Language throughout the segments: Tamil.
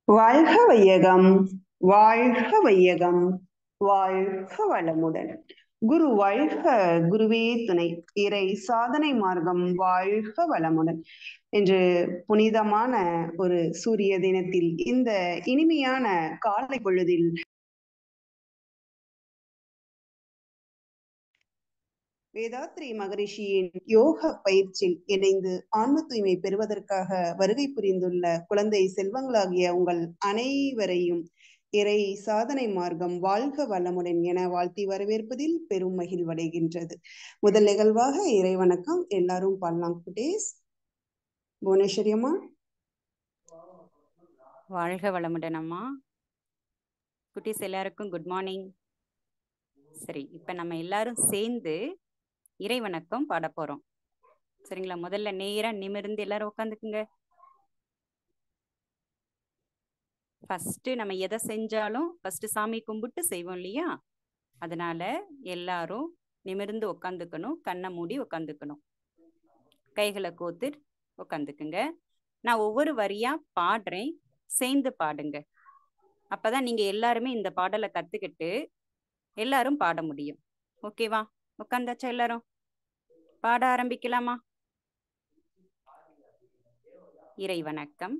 வாழ்க வையகம், வாழ்க வையகம், வாழ்க வளமுடன். குரு வாழ்க, குருவே துணை. இறை சாதனை மார்க்கம் வாழ்க வளமுடன் என்று புனிதமான ஒரு சூரிய தினத்தில் இந்த இனிமையான காலை பொழுதில் வேதாத்ரி மகரிஷியின் யோக பயிற்சியில் இணைந்து ஆன்ம தூய்மை பெறுவதற்காக வருகை புரிந்துள்ள குழந்தை செல்வங்களாகிய உங்கள் அனைவரையும் இறை சாதனை மார்க்கம் வாழ்க வளமுடன் என வாழ்த்தி வரவேற்பதில் பெரும் மகிழ்வடைகின்றது. முதல் நிகழ்வாக இறை வணக்கம். எல்லாரும் பாடலாம் குட்டீஸ். புவனேஸ்வரி அம்மா. வாழ்க வளமுடன் அம்மா. குட்டீஸ் எல்லாருக்கும் குட் மார்னிங். சரி, இப்ப நம்ம எல்லாரும் சேர்ந்து இறை வணக்கம் பாட போறோம். சரிங்களா? முதல்ல நேரா நிமிர்ந்து எல்லாரும் உட்காந்துக்குங்க. ஃபர்ஸ்ட் நம்ம எதை செஞ்சாலும் ஃபர்ஸ்ட் சாமி கும்பிட்டு செய்வோம் இல்லையா? அதனால எல்லாரும் நிமிர்ந்து உட்காந்துக்கணும், கண்ணை மூடி உட்காந்துக்கணும், கைகளை கோத்து உட்காந்துக்குங்க. நான் ஒவ்வொரு வரியா பாடுறேன், சேர்ந்து பாடுங்க. அப்பதான் நீங்க எல்லாருமே இந்த பாடலை கத்துக்கிட்டு எல்லாரும் பாட முடியும். ஓகேவா? உட்காந்தாச்சா? எல்லாரும் பாட ஆரம்பிக்கலாமா? இறை வணக்கம்.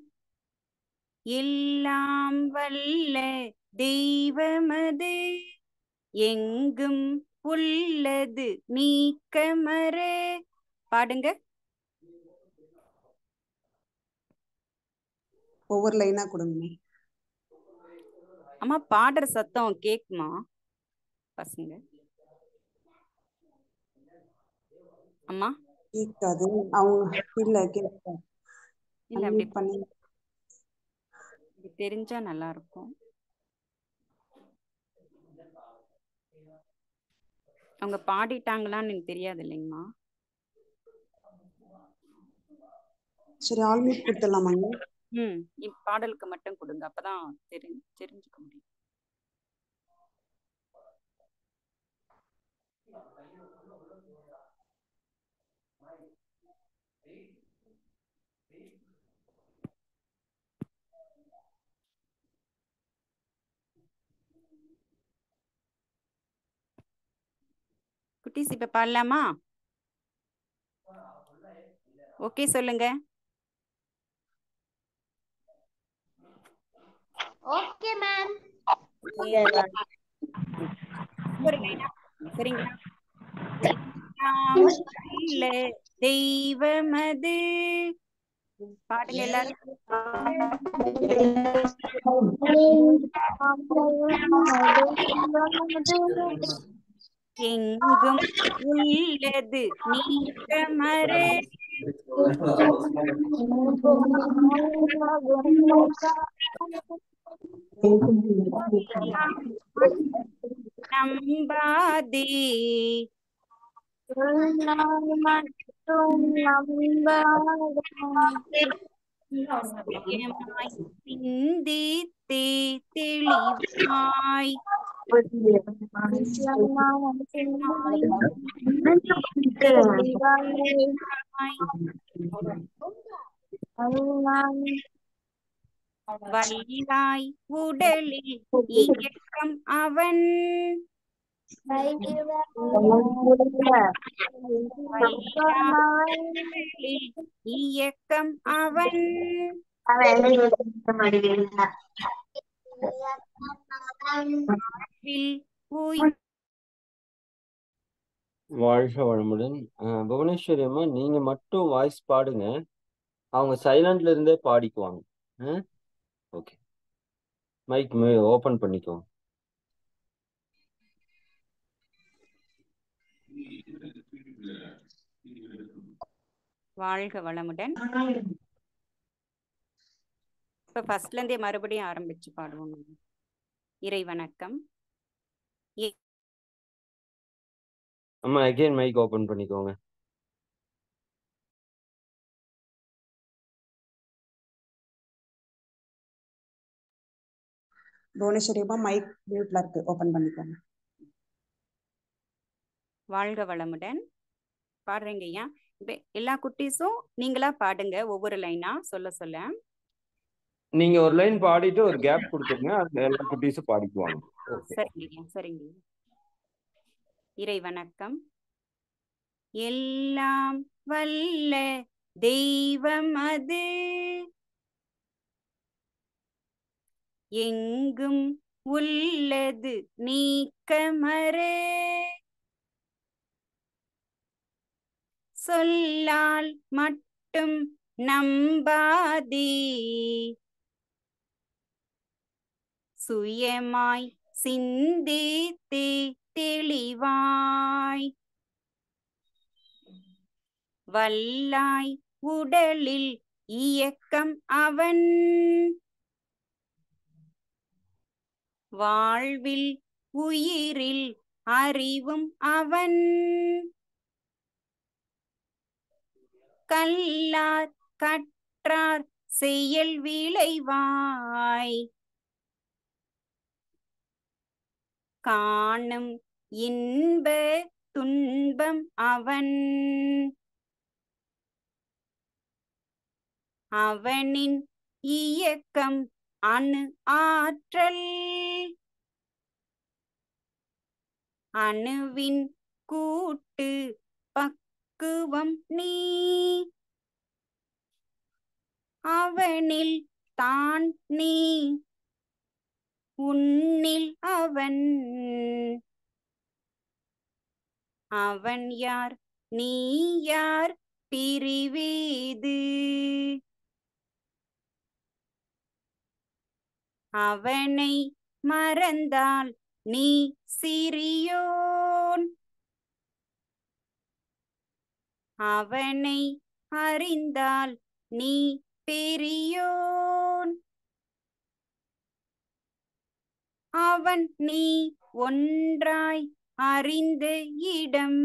எல்லாம் வல்ல தெய்வமது எங்கும் உள்ளது நீக்கமற. பாடுங்க. ஒவ்வொரு லைனா கொடுங்க அம்மா. பாடுற சத்தம் கேக்குமா பசங்க? அம்மா கேட்காது. அவங்க இல்ல கேட்க இல்ல, அப்படி பண்ணி தெரிஞ்சா நல்லா இருக்கும். அவங்க பாடிட்டாங்களான்னு எனக்கு தெரியாது இல்லைங்கம்மா. சரி, ஆல்மீட் கொடுத்துடலாமாங்க? பாடலுக்கு மட்டும் கொடுங்க, அப்பதான் தெரிஞ்சுக்க முடியும். குட்டீஸ் இப்ப பாடலாமா? ஓகே சொல்லுங்க. Okay ma'am. சரிங்களா? தெய்வமது பாடுங்க எல்லாரும். எங்கும் உள்ளது நீக்கமற. நம்பாதே சிந்தித்தே தெளிவாய் வல்லாய் உடலில் இயக்கம் அவன். இயக்கம் அவன். வாழ்க வளமுடன். புவனேஸ்வரி அம்மா, நீங்க மட்டும் வாய்ஸ் பாடுங்க, அவங்க சைலண்ட்ல இருந்தே பாடிக்குவாங்க. ஓகே, மைக் ஓபன் பண்ணிக்கோங்க. வாழ்க வளமுடன். இப்ப ஃபர்ஸ்ட்ல இருந்தே மறுபடியும் ஆரம்பிச்சு பாடுவோம். இறை வணக்கம். அம்மா அகைன் மைக் ஓபன் பண்ணிக்கோங்க. புவனேஸ்வரி அம்மா மைக் மியூட்ல இருக்கு, ஓபன் பண்ணிக்கோங்க. வாழ்க வளமுடன். பாடுறீங்க ஐயா. இப்ப எல்லா குட்டீஸும் நீங்களா பாடுங்க, ஒவ்வொரு லைனா சொல்ல சொல்ல. நீங்க ஒரு லைன் பாடிட்டு ஒரு கேப் கொடுத்துருங்க, அதுல எல்லா குட்டீஸும் பாடிக்குவாங்க. ஓகே. சரிங்க சரிங்க. இறை வணக்கம். எல்லாம் வல்ல தெய்வம் அது எங்கும் உள்ளது நீக்கமறு சொல்லால் மட்டும் நம்பாதே சுயமாய் சிந்தித்தே தெளிவாய் வல்லாய் உடலில் இயக்கம் அவன் வாழ்வில் உயிரில் அறிவும் அவன் கல்லார் கற்றார் செயல் விளைவாய் காணும் இன்ப துன்பம் அவன் அவனின் இயக்கம் அணு ஆற்றல் அணுவின் கூட்டு பக்குவம் நீ அவனில் தான் நீ உன்னில் அவன் அவன் யார் நீ யார் பிரிவேது அவனை மறந்தால் நீ சிறியோன் அவனை அறிந்தால் நீ பெரியோன் அவன் நீ ஒன்றாய் அறிந்த இடம்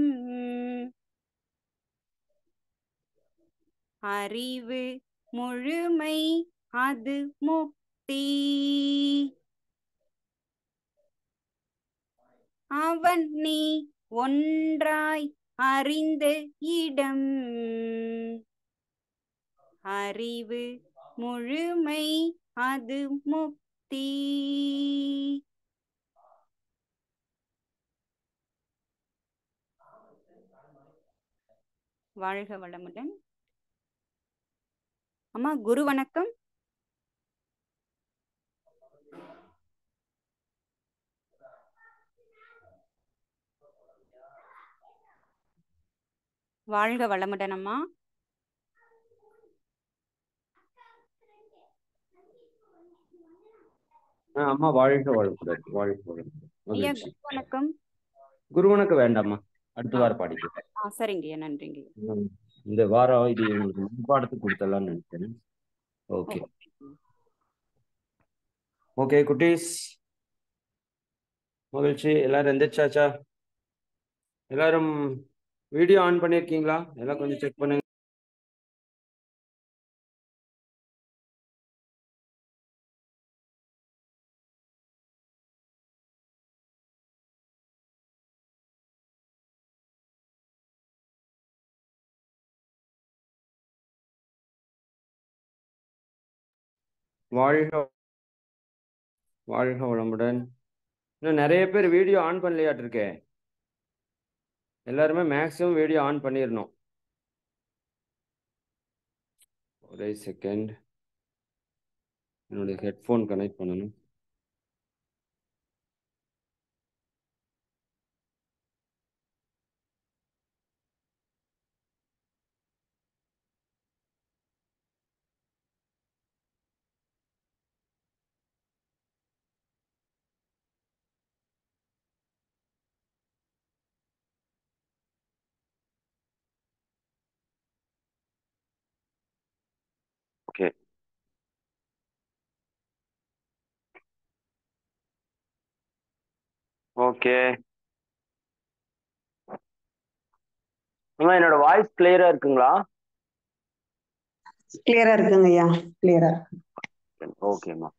அறிவு முழுமை அது முக்தி அவன் நீ ஒன்றாய் அறிந்த இடம் அறிவு முழுமை அது முக்தி. வாழ்க வளமுடன். அம்மா குரு வணக்கம். வாழ்க வளமுடன் அம்மா. அம்மா வாழ்க வளமுடன். வாழ்க வளமுடன். ஐயா மகிழ்ச்சி. குரு வணக்கம். குரு வணக்கம் வேண்டாம்மா, அடுத்த வாரம் பாடிக்கலாம். சரிங்கய்யா, நன்றிங்க. இந்த வாரம் இது உங்களுக்கு முன்பாடத்துக்கு கொடுத்தலாம்னு நினைக்கிறேன். ஓகே ஓகே குட்டீஸ், மகிழ்ச்சி. எல்லாரும் எந்திரிச்சாச்சா? எல்லாரும் வீடியோ ஆன் பண்ணிருக்கீங்களா? எல்லாம் கொஞ்சம் செக் பண்ணுங்க. வாழ்க வாழ்க வளமுடன். இன்னும் நிறைய பேர் வீடியோ ஆன் பண்ணலையாட்டு இருக்கேன். எல்லாருமே மேக்ஸிமம் வீடியோ ஆன் பண்ணிடணும். ஒரே செகண்ட், என்னுடைய ஹெட்ஃபோன் கனெக்ட் பண்ணணும். Okay okay. என்னோட வாய்ஸ் கிளியரா இருக்குங்களா? கிளியரா இருக்குங்க ஐயா, கிளியரா. ஓகேம்மா.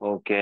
Okay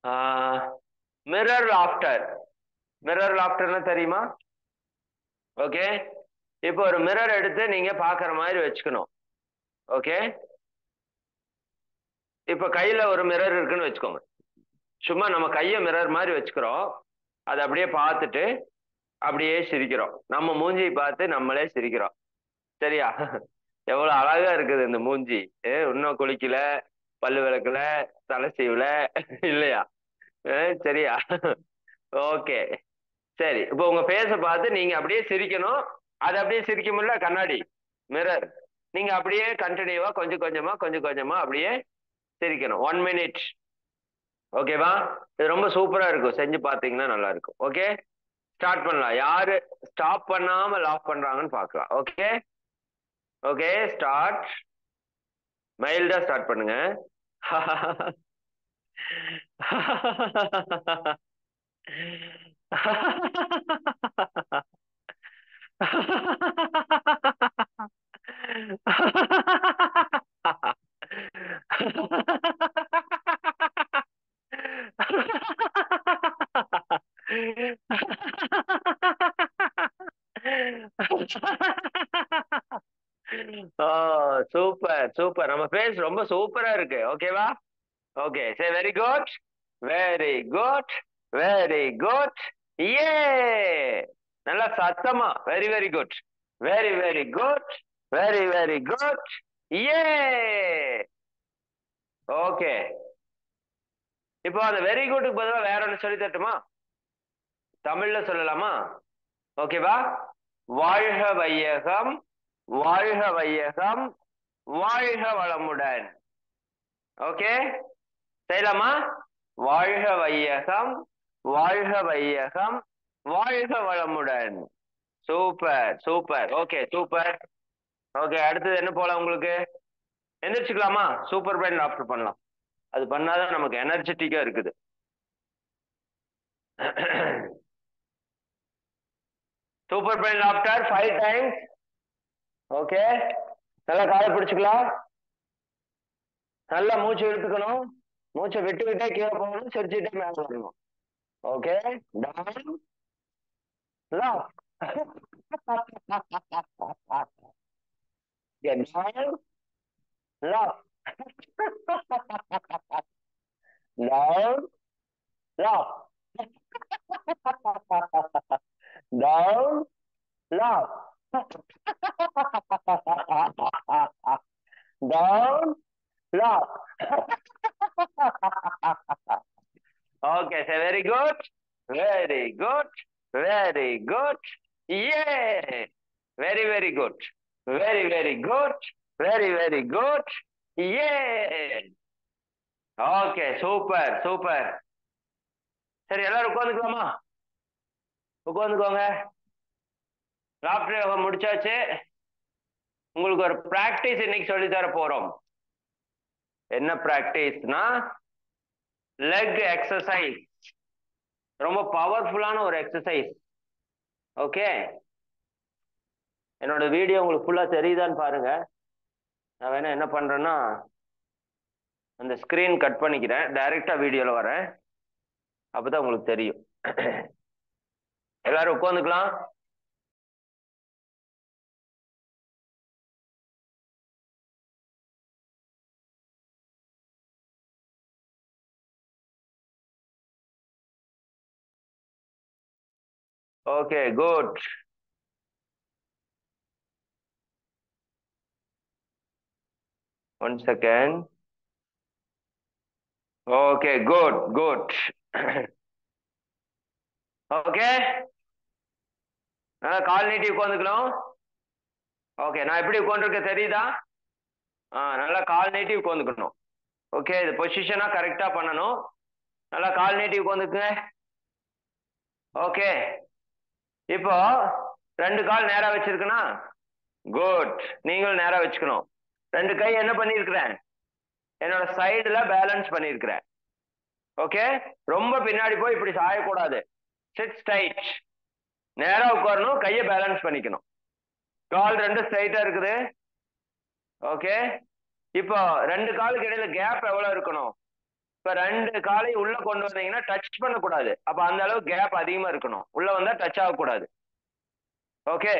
mirror laughter. மிரர் லாஃப்டர்னா தெரியுமா? ஓகே, இப்போ ஒரு மிரர் எடுத்து நீங்க பாக்குற மாதிரி வச்சுக்கணும். ஓகே, இப்ப கையில ஒரு மிரர் இருக்குன்னு வச்சுக்கோங்க. சும்மா நம்ம கைய மிரர் மாதிரி வச்சுக்கிறோம். அதை அப்படியே பார்த்துட்டு அப்படியே சிரிக்கிறோம். நம்ம மூஞ்சியை பார்த்து நம்மளே சிரிக்கிறோம். சரியா? எவ்வளவு அழகா இருக்குது இந்த மூஞ்சி. இன்னும் குளிக்கல, பல்லு விளக்கல, தலை சீவல, இல்லையா? சரியா? ஓகே, சரி. இப்போ உங்க ஃபேஸை பார்த்து நீங்க அப்படியே சிரிக்கணும். அது அப்படியே சிரிக்க முடியல, கண்ணாடி மிரர், நீங்க அப்படியே கண்டினியூவா கொஞ்சம் கொஞ்சமா அப்படியே சிரிக்கணும். 1 minute. ஓகேவா? இது ரொம்ப சூப்பரா இருக்கும். செஞ்சு பார்த்தீங்கன்னா நல்லா இருக்கும். ஓகே, ஸ்டார்ட் பண்ணலாம். யாரு ஸ்டாப் பண்ணாம லாஃப் பண்றாங்கன்னு பார்க்கலாம். Okay okay, start. மைல்டா ஸ்டார்ட் பண்ணுங்க. Super super. நம்ம ஃபேஸ் ரொம்ப சூப்பரா இருக்கு. ஓகேவா? Okay, say very good, very good, very good. ஏ, நல்லா சத்தமா. Very very good, very very good, very very good. ஏ, ஓகே. இப்போ அந்த வெரி குட்டுக்கு பதிலாக வேற ஒன்று சொல்லி தட்டுமா? தமிழ்ல சொல்லலாமா? ஓகேவா? வாழ்க வையகம், வாழ்க வையகம், வாழ்க வளமுடன். ஓகே, செய்யலாமா? வாழ்க வையகம், வாழ்க வையகம், வாழ்க வளமுடன். Super super. Okay, super. Okay, அடுத்தது என்ன போல உங்களுக்கு? எந்திரிச்சுக்கலாமா? சூப்பர் பிரைன் லாஃப்டர் பண்ணலாம். அது பண்ணாதான் நமக்கு எனர்ஜெட்டிக்கா இருக்குது. Super brain laughter 5 times. Okay, நல்லா காலை பிடிச்சுக்கலாம். நல்லா மூச்சு இழுத்துக்கணும். மூச்சை விட்டுக்கிட்டே கீழே போகணும், சிரிச்சுட்டே மேல வரணும். Okay, down laugh. down laugh. down laugh. down laugh. down laugh. Okay, so very good, very good, very good. Yeah, very very good, very very good, very very good. Yeah. Okay, super super. சரி, எல்லாரும் உட்காந்துக்கலாமா? உட்காந்துக்கோங்க. லாஃப்டர் யோகா முடிச்சாச்சு. உங்களுக்கு ஒரு பிராக்டிஸ் இன்னைக்கு சொல்லி தர போறோம். என்ன பிராக்டிஸ்னா லெக் எக்ஸசைஸ். ரொம்ப பவர்ஃபுல்லான ஒரு எக்ஸசைஸ். ஓகே, என்னோட வீடியோ உங்களுக்கு ஃபுல்லா தெரியுதான்னு பாருங்க. நான் வேணா என்ன பண்றேன்னா அந்த ஸ்கிரீன் கட் பண்ணிக்கிறேன், டைரக்டா வீடியோல வரேன், அப்பதான் உங்களுக்கு தெரியும். எல்லாரும் உட்காந்துக்கலாம். Okay, good. One second. Okay, good, good. Okay. நல்லா கால் நீட்டி உட்காந்துக்கணும். ஓகே, நான் எப்படி உட்காந்துருக்க தெரியுதா? நல்லா கால் நீட்டி உட்காந்துக்கணும். ஓகே, இது பொசிஷனா கரெக்டா பண்ணணும். நல்லா கால் நீட்டி உட்காந்துக்குங்க. ஓகே, இப்போ 2 கால் நேரா வச்சிருக்கனா? குட். நீங்களும் நேரா வச்சுக்கணும். 2 கை என்ன பண்ணிருக்கிறேன்? என்னோட சைடுல பேலன்ஸ் பண்ணிருக்கிறேன். ஓகே, ரொம்ப பின்னாடி போய் இப்படி சாயக்கூடாது. Chit straight. நேரா உட்காரணும், கையை பேலன்ஸ் பண்ணிக்கணும். கால் 2 ஸ்ட்ரைட்டா இருக்குது. ஓகே, இப்போ 2 காலுக்கு இடையில கேப் எவ்வளவு இருக்கணும்? இப்ப 2 காலை உள்ள கொண்டு வந்தீங்கன்னா டச் பண்ணக்கூடாது. அப்ப அந்த அளவு கேப் அதிகமா இருக்கணும். உள்ள வந்தா டச் ஆகக்கூடாது. Okay,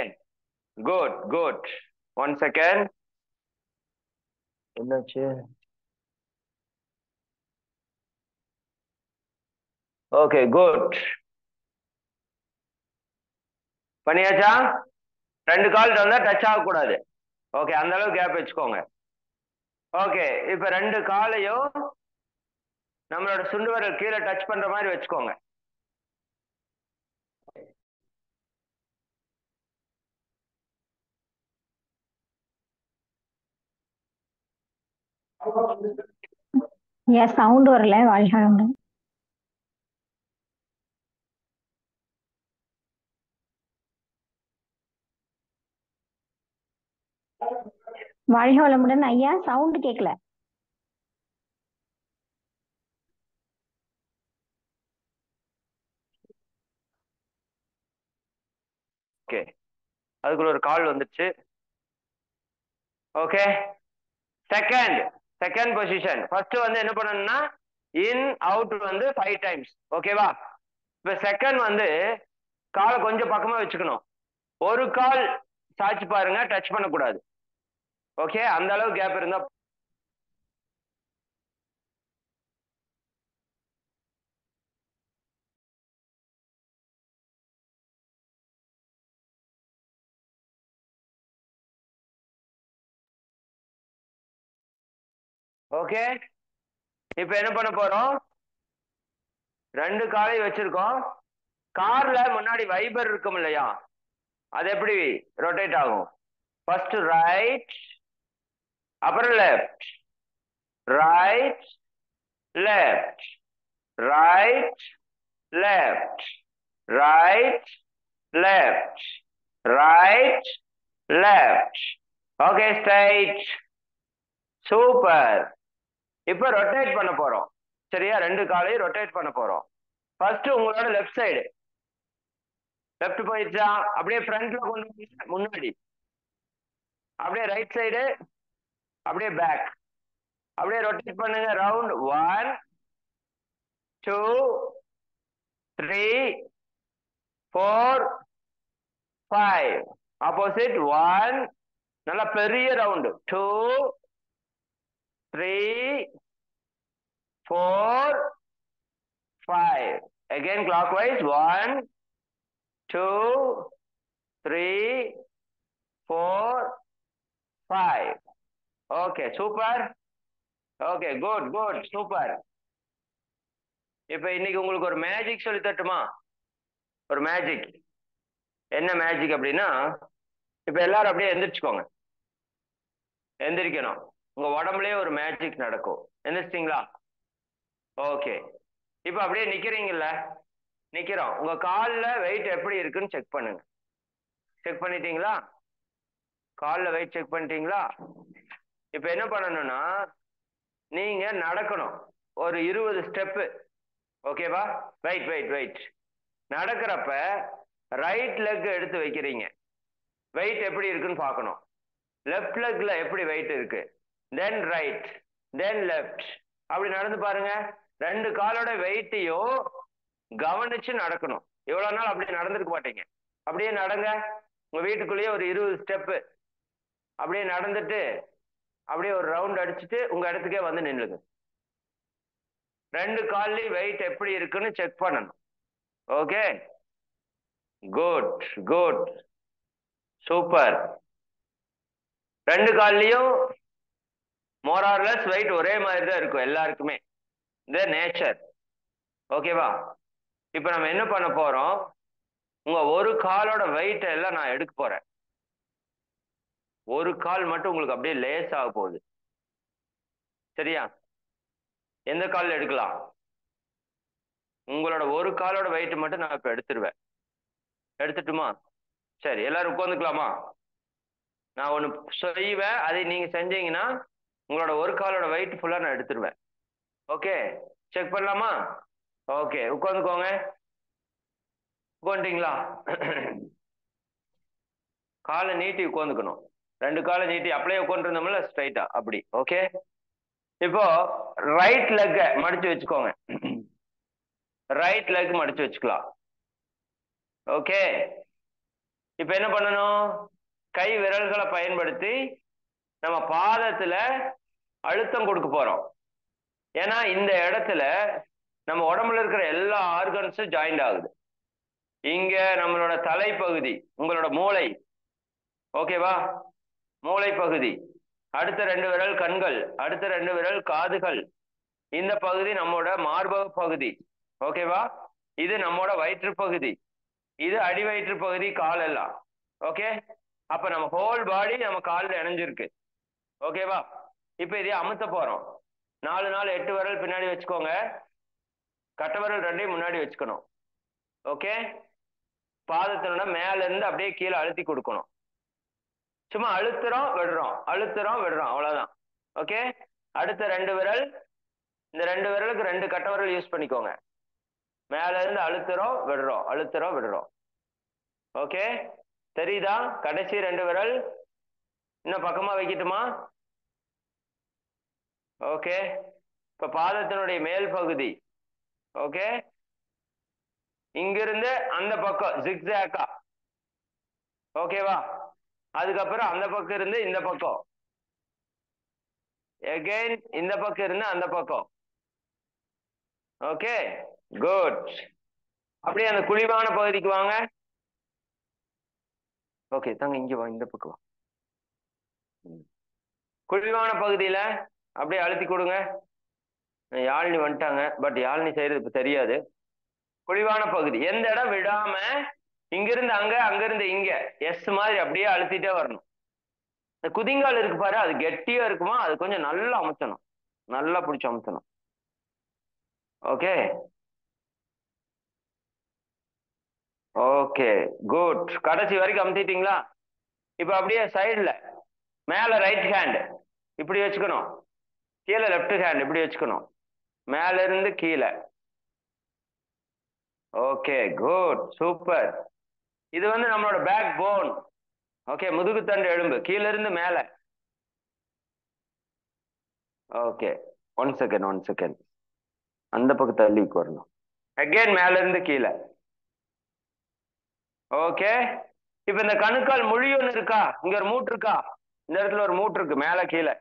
good good. 1 செகண்ட். என்னாச்சு? Okay, good. பண்ணியாச்சா? 2 கால் வந்தா டச் ஆகக்கூடாது. ஓகே, அந்த அளவு கேப் வச்சுக்கோங்க. ஓகே, இப்ப 2 காலையும் நம்மளோட சுண்டு விரல் கீழே டச் பண்ற மாதிரி வச்சுக்கோங்க. ஏன் சவுண்ட் வரல? வாழ்க வளமுடன் ஐயா. சவுண்ட் கேட்கல. ஓகே, அதுக்குள்ள ஒரு கால் வந்துச்சு. Okay, second position. ஃபர்ஸ்ட் வந்து என்ன பண்ணணும்னா இன் அவுட் வந்து 5 டைம்ஸ். ஓகேவா? இப்ப செகண்ட் வந்து காலை கொஞ்சம் பக்கமா வச்சுக்கணும். ஒரு கால் சாய்ச்சி பாருங்க, டச் பண்ணக்கூடாது. ஓகே, அந்த அளவு கேப் இருந்தா ஓகே. இப்ப என்ன பண்ண போறோம்? 2 காலை வச்சிருக்கோம். கார்ல முன்னாடி வைபர் இருக்கும் இல்லையா, அது எப்படி ரொட்டேட் ஆகும்? ஃபர்ஸ்ட் ரைட், அப்புறம் left, right left, right left, right left, right left. Okay, straight. Super. இப்ப ரொட்டேட் பண்ண போறோம். சரியா? 2 காலையும் ரொட்டேட் பண்ண போறோம். ஃபர்ஸ்ட் உங்களோட லெஃப்ட் சைடு. லெஃப்ட் போயிடுச்சா? அப்படியே ஃப்ரண்ட்ல கொண்டு முன்னாடி, அப்படியே ரைட் சைடு, அப்படியே பேக், அப்படியே ரொட்டேட் பண்ணுங்க. ரவுண்ட் 1 2 3 4 5. ஆப்போசிட் 1, நல்ல பெரிய round. 2 3 4 5. Again clockwise. 1 2 3 4 5. Okay, super. Okay, good good, super. இப்ப இன்னைக்கு உங்களுக்கு ஒரு மேஜிக் சொல்லி தட்டுமா? ஒரு மேஜிக். என்ன மேஜிக் அப்படின்னா, இப்ப எல்லாரும் அப்படியே எந்திரிச்சுக்கோங்க. எந்திரிக்கணும். உங்க உடம்புலயே ஒரு மேஜிக் நடக்கும். எந்திரிச்சிட்டீங்களா? ஓகே. இப்ப அப்படியே நிக்கிறீங்கல்ல? நிக்கிறோம். உங்க கால்ல வெயிட் எப்படி இருக்குன்னு செக் பண்ணுங்க. செக் பண்ணிட்டீங்களா? கால்ல வெயிட் செக் பண்ணிட்டீங்களா? இப்ப என்ன பண்ணணும்னா, நீங்க நடக்கணும் ஒரு 20 ஸ்டெப்பு. ஓகேவா? Wait wait wait. நடக்கிறப்ப ரைட் லெக் எடுத்து வைக்கிறீங்க. வெயிட் எப்படி இருக்குன்னு பார்க்கணும். லெஃப்ட் லெக்ல எப்படி வெயிட் இருக்கு, தென் ரைட், தென் லெஃப்ட். அப்படி நடந்து பாருங்க. 2 காலோட வெயிட்டையும் கவனிச்சு நடக்கணும். இவ்வளவு நாள் அப்படி நடந்திருக்க மாட்டீங்க. அப்படியே நடங்க. உங்க வீட்டுக்குள்ளேயே ஒரு 20 ஸ்டெப்பு அப்படியே நடந்துட்டு அப்படியே ஒரு ரவுண்ட் அடிச்சுட்டு உங்க இடத்துக்கே வந்து நின்னுங்க. 2 கால்லயும் வெயிட் எப்படி இருக்குன்னு செக் பண்ணணும். Okay, good good, super. 2 கால்லயும் மோர் ஆர் லெஸ் வெயிட் ஒரே மாதிரி தான் இருக்கும் எல்லாருக்குமே. இந்த நேச்சர். ஓகேவா? இப்ப நம்ம என்ன பண்ண போறோம், உங்க ஒரு காலோட வெயிட் எல்லாம் நான் எடுக்க போறேன். ஒரு கால் மட்டும் உங்களுக்கு அப்படியே லேஸ் ஆக போகுது. சரியா? எந்த கால் எடுக்கலாம்? உங்களோட ஒரு காலோட வெயிட் மட்டும் நான் இப்ப எடுத்துருவேன். எடுத்துட்டுமா? சரி, எல்லாரும் உட்காந்துக்கலாமா? நான் ஒண்ணு செய்வேன், அதை நீங்க செஞ்சீங்கன்னா உங்களோட ஒரு காலோட வெயிட் ஃபுல்லா நான் எடுத்துருவேன். ஓகே, செக் பண்ணலாமா? ஓகே, உட்காந்துக்கோங்க. உட்காந்துட்டீங்களா? காலை நீட்டி உட்காந்துக்கணும். 2 காலை நீட்டி அப்படியே உட்காந்துருந்தோம்ல ஸ்ட்ரைட்டா அப்படி. ஓகே, இப்போ ரைட் லெக் மடிச்சு வச்சுக்கோங்க. ரைட் லெக் மடிச்சு வச்சுக்கலாம். ஓகே, இப்ப என்ன பண்ணணும்? கை விரல்களை பயன்படுத்தி நம்ம பாதத்துல அழுத்தம் கொடுக்க போறோம். ஏன்னா இந்த இடத்துல நம்ம உடம்புல இருக்கிற எல்லா ஆர்கன்ஸும் ஜாயிண்ட் ஆகுது. இங்க நம்மளோட தலைப்பகுதி, உங்களோட மூளை, ஓகேவா, மூளை பகுதி, அடுத்த 2 விரல் கண்கள், அடுத்த 2 விரல் காதுகள், இந்த பகுதி நம்மோட மார்பக பகுதி, ஓகேவா, இது நம்மோட வயிற்று பகுதி, இது அடி வயிற்று பகுதி, கால் எல்லாம். ஓகே, அப்ப நம்ம ஹோல் பாடி நம்ம காலில் இணைஞ்சிருக்கு. ஓகேவா, இப்ப இதையே அமுத்த போறோம். 4 4 8 விரல் பின்னாடி வச்சுக்கோங்க, கட்டை விரல் 2 முன்னாடி வச்சுக்கணும். ஓகே, பாதத்தினோட மேல இருந்து அப்படியே கீழே அழுத்தி கொடுக்கணும். சும்மா அழுத்துறோம் விடுறோம், அழுத்துறோம் விடுறோம், அவ்வளவுதான். ஓகே, அடுத்த 2 விரல், இந்த 2 விரலுக்கு 2 கட்டை விரல் யூஸ் பண்ணிக்கோங்க. மேல இருந்து அழுத்துறோம் விடுறோம், அழுத்துறோம் விடுறோம். ஓகே, தெரியுதா? கடைசி 2 விரல் இன்னும் பக்கமா வைக்கட்டுமா? ஓகே, இப்ப பாதத்தினுடைய மேல் பகுதி, ஓகே, இங்கிருந்து அந்த பக்கம் ஜிக்ஸாக்கா, ஓகேவா, அதுக்கப்புறம் அந்த பக்கம் இருந்து இந்த பக்கம், எகைன் இந்த பக்கம் இருந்து அந்த பக்கம். Okay, good. அப்படியே அந்த குழிவான பகுதிக்கு வாங்க. ஓகே, தாங்க இங்க வா, இந்த பக்கம் வா. குழிவான பகுதியில அப்படியே அழுத்தி கொடுங்க. யாழினி வந்துட்டாங்க, பட் யாழினி செய்யறது இப்ப தெரியாது. குழிவான பகுதி எந்த இடம் விடாம இங்கிருந்து அங்க, அங்கிருந்து இங்க, எஸ் மாதிரி அப்படியே அழுத்திட்டே வரணும். இந்த குதிங்கால் இருக்கு பாரு, அது கெட்டியா இருக்குமா, அது கொஞ்சம் நல்லா அமுத்தணும், நல்லா பிடிச்சி அமுத்தணும். Okay, okay, good. கடைசி வரைக்கும் அமுத்திட்டீங்களா? இப்ப அப்படியே சைடுல மேல ரைட் ஹேண்ட் இப்படி வச்சுக்கணும், கீழே லெஃப்ட் ஹேண்ட் இப்படி வச்சுக்கணும், மேல இருந்து கீழே. Okay, good, super. இது வந்து நம்மளோட பேக் போன். ஓகே, முதுகுத்தண்டு எலும்பு கீழ இருந்து மேல. ஓகே, 1 செகண்ட் 1 செகண்ட், அந்த பக்கம் தள்ளிக்கு வரணும். அகைன் மேல இருந்து கீழே. ஓகே, இப்ப இந்த கணுக்கால் மொழி ஒண்ணு இருக்கா, இங்க ஒரு மூட்டு இருக்கா, இந்த இடத்துல ஒரு மூட்டு இருக்கு மேல கீழே.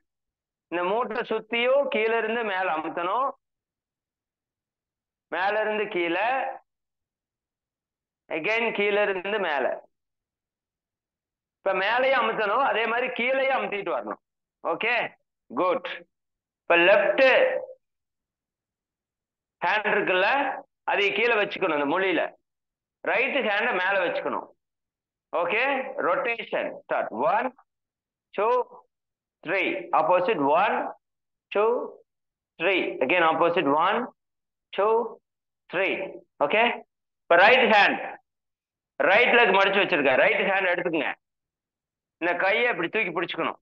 இந்த மூட்டை சுத்தியும் கீழே இருந்து மேல அமுத்தணும், மேல இருந்து கீழே, அகைன் கீழே இருந்து மேல. இப்ப மேலையும் அமுத்தணும், அதே மாதிரி கீழையும் அமுத்திட்டு வரணும். Okay, good. இப்ப லெப்ட் ஹேண்ட் இருக்குல்ல, அதை கீழே வச்சுக்கணும் இந்த மொழியில, ரைட் ஹேண்ட மேல வச்சுக்கணும். Okay, rotation start. 1 2 3, opposite 1 2 3, again opposite 1 2 3. Okay, இப்ப ரைட் ஹேண்ட், ரைட் லெக் மடிச்சு வச்சிருக்க, ரைட் ஹேண்ட் எடுத்துக்கங்க. இந்த கையை இப்படி தூக்கி பிடிச்சுக்கணும்,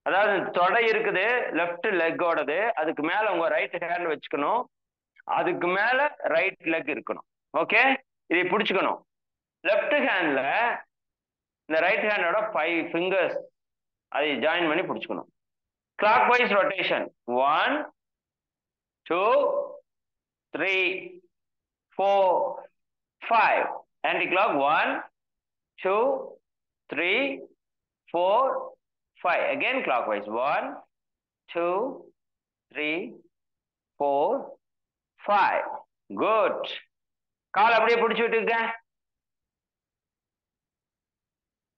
அதாவது தொடை இருக்குது லெஃப்ட் லெக்கோடது, அதுக்கு மேல உங்க ரைட் ஹேண்ட் வச்சுக்கணும், அதுக்கு மேல ரைட் லெக் இருக்கணும். ஓகே, இதை பிடிச்சுக்கணும். லெஃப்ட் ஹேண்ட்ல இந்த ரைட் ஹேண்டோட 5 ஃபிங்கர்ஸ் அதை ஜாயின் பண்ணி பிடிச்சுக்கணும். Clockwise rotation 1 2 3 4 5, anti clock 1 2 3 4 5, again clockwise 1 2 3 4 5. good. கால் அப்படியே பிடிச்சு விட்டுங்க,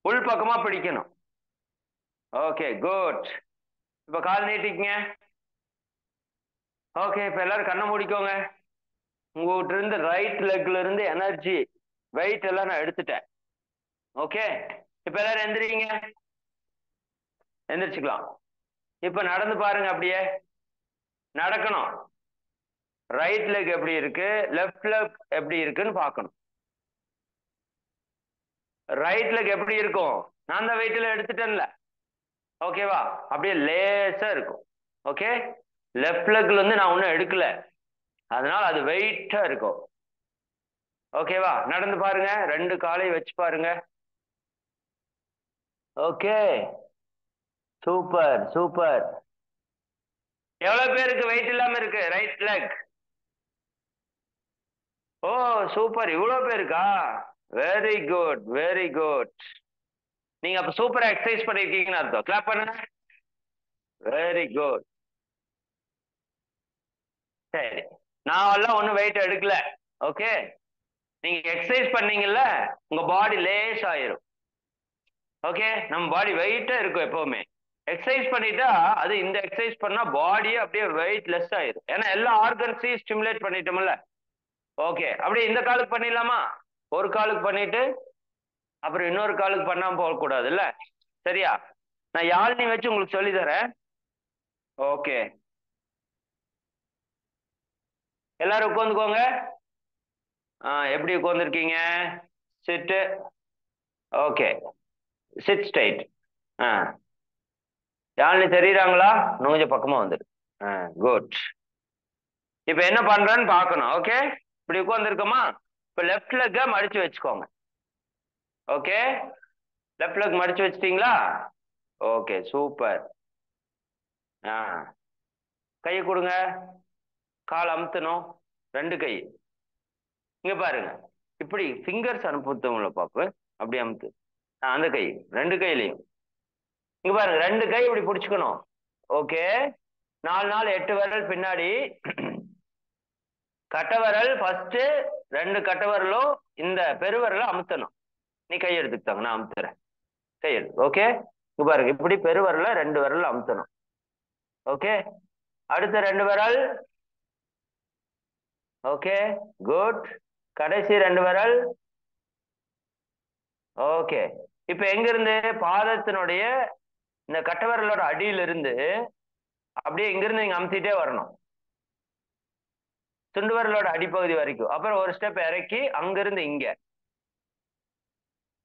உள் பக்கமா பிடிக்கணும். Okay, good. இப்ப கால் நீட்டிக்கங்க. ஓகே, இப்ப எல்லாரும் கண்ணை மூடிக்கோங்க. உங்ககிட்ட இருந்து ரைட் லெக்ல இருந்து எனர்ஜி வெயிட் எல்லாம் நான் எடுத்துட்டேன். ஓகே, இப்ப எல்லாரும் எந்திரிங்க, எந்திரிச்சுக்கலாம். இப்ப நடந்து பாருங்க, அப்படியே நடக்கணும். ரைட் லெக் எப்படி இருக்கு, லெஃப்ட் லெக் எப்படி இருக்குன்னு பார்க்கணும். ரைட் லெக் எப்படி இருக்கும், நான் தான் வெயிட்ல எடுத்துட்டேன்ல, ஓகேவா, அப்படியே லேசா இருக்கும். ஓகே, லெஃப்ட் லெக்ல இருந்து நான் ஒன்னும் எடுக்கல, அதனால அது வெயிட்டா இருக்கும். ஓகேவா, நடந்து பாருங்க, 2 காலையும் வச்சு பாருங்க. Okay, super super. எவ்வளவு பேருக்கு வெயிட் இல்லாம இருக்கு ரைட் லெக்? ஓ சூப்பர், இவ்வளவு பேருக்கா? Very good very good. நீங்க அப்ப சூப்பரா எக்ஸசைஸ் பண்ணிருக்கீங்கன்னு அர்த்தம். கிளாப் பண்ணுங்க. Very good. சரி, நான் எல்லாம் ஒன்னும் வெயிட் எடுக்கல. ஓகே, நீங்க எக்ஸசைஸ் பண்ணீங்கல்ல, உங்க பாடி லேஸ் ஆயிரும். ஓகே, நம்ம பாடி வெயிட்டா இருக்கும் எப்பவுமே. எக்ஸசைஸ் பண்ணிட்டா அது இந்த எக்ஸசைஸ் பண்ணா பாடியே அப்படியே வெயிட் லெஸ் ஆயிரும். ஏன்னா எல்லா ஆர்கன்ஸையும் ஸ்டிமுலேட் பண்ணிட்டோம்ல. ஓகே, அப்படியே இந்த காலுக்கு பண்ணிடலாமா? ஒரு காலுக்கு பண்ணிட்டு அப்புறம் இன்னொரு காலுக்கு பண்ணாம போக கூடாது இல்ல? சரியா? நான் யாழ்னி வச்சு உங்களுக்கு சொல்லி தரேன். ஓகே, எல்லாரும் உட்காந்துக்கோங்க. எப்படி உட்காந்துருக்கீங்க? சிட்டு. Okay, sit straight. யாழ்னி தெரியுறாங்களா? இன்னும் கொஞ்சம் பக்கமா வந்துரு. குட். இப்ப என்ன பண்றேன்னு பார்க்கணும். ஓகே, இப்படி உட்காந்துருக்கோமா? இப்ப லெஃப்ட் லெக்க மடிச்சு வச்சுக்கோங்க. ஓகே, லெஃப்ட் லெக் மடிச்சு வச்சிட்டீங்களா? Okay super. கையை கொடுங்க. கால் அமுத்தணும். ரெண்டு கை இங்க பாருங்க. இப்படி ஃபிங்கர்ஸ் அனுப்புத்தவங்கள பாப்பு. அப்படி அமுத்து. அந்த கை, ரெண்டு கையிலையும் இங்க பாருங்க. ரெண்டு கை இப்படி பிடிச்சுக்கணும். ஓகே, 4 4 8 விரல் பின்னாடி. கட்டை விரல் ஃபர்ஸ்ட், 2 கட்டை விரலும் இந்த பெருவிரல அமுத்தணும். நீ கை எடுத்துக்கிட்டாங்க, நான் அமுத்துறேன். கை எடுத்து. ஓகே, இங்க பாருங்க. இப்படி பெருவிரல 2 விரல் அமுத்தணும். ஓகே, அடுத்த 2 விரல். Okay good. கடைசி 2 விரல். ஓகே, இப்ப எங்க இருந்து? பாதத்தினுடைய இந்த கட்டை விரலோட அடியில இருந்து அப்படியே இங்கிருந்து நீங்க அமுத்திட்டே வரணும், துண்டு விரலோட அடிப்பகுதி வரைக்கும். அப்புறம் ஒரு ஸ்டெப் இறக்கி அங்கிருந்து இங்க.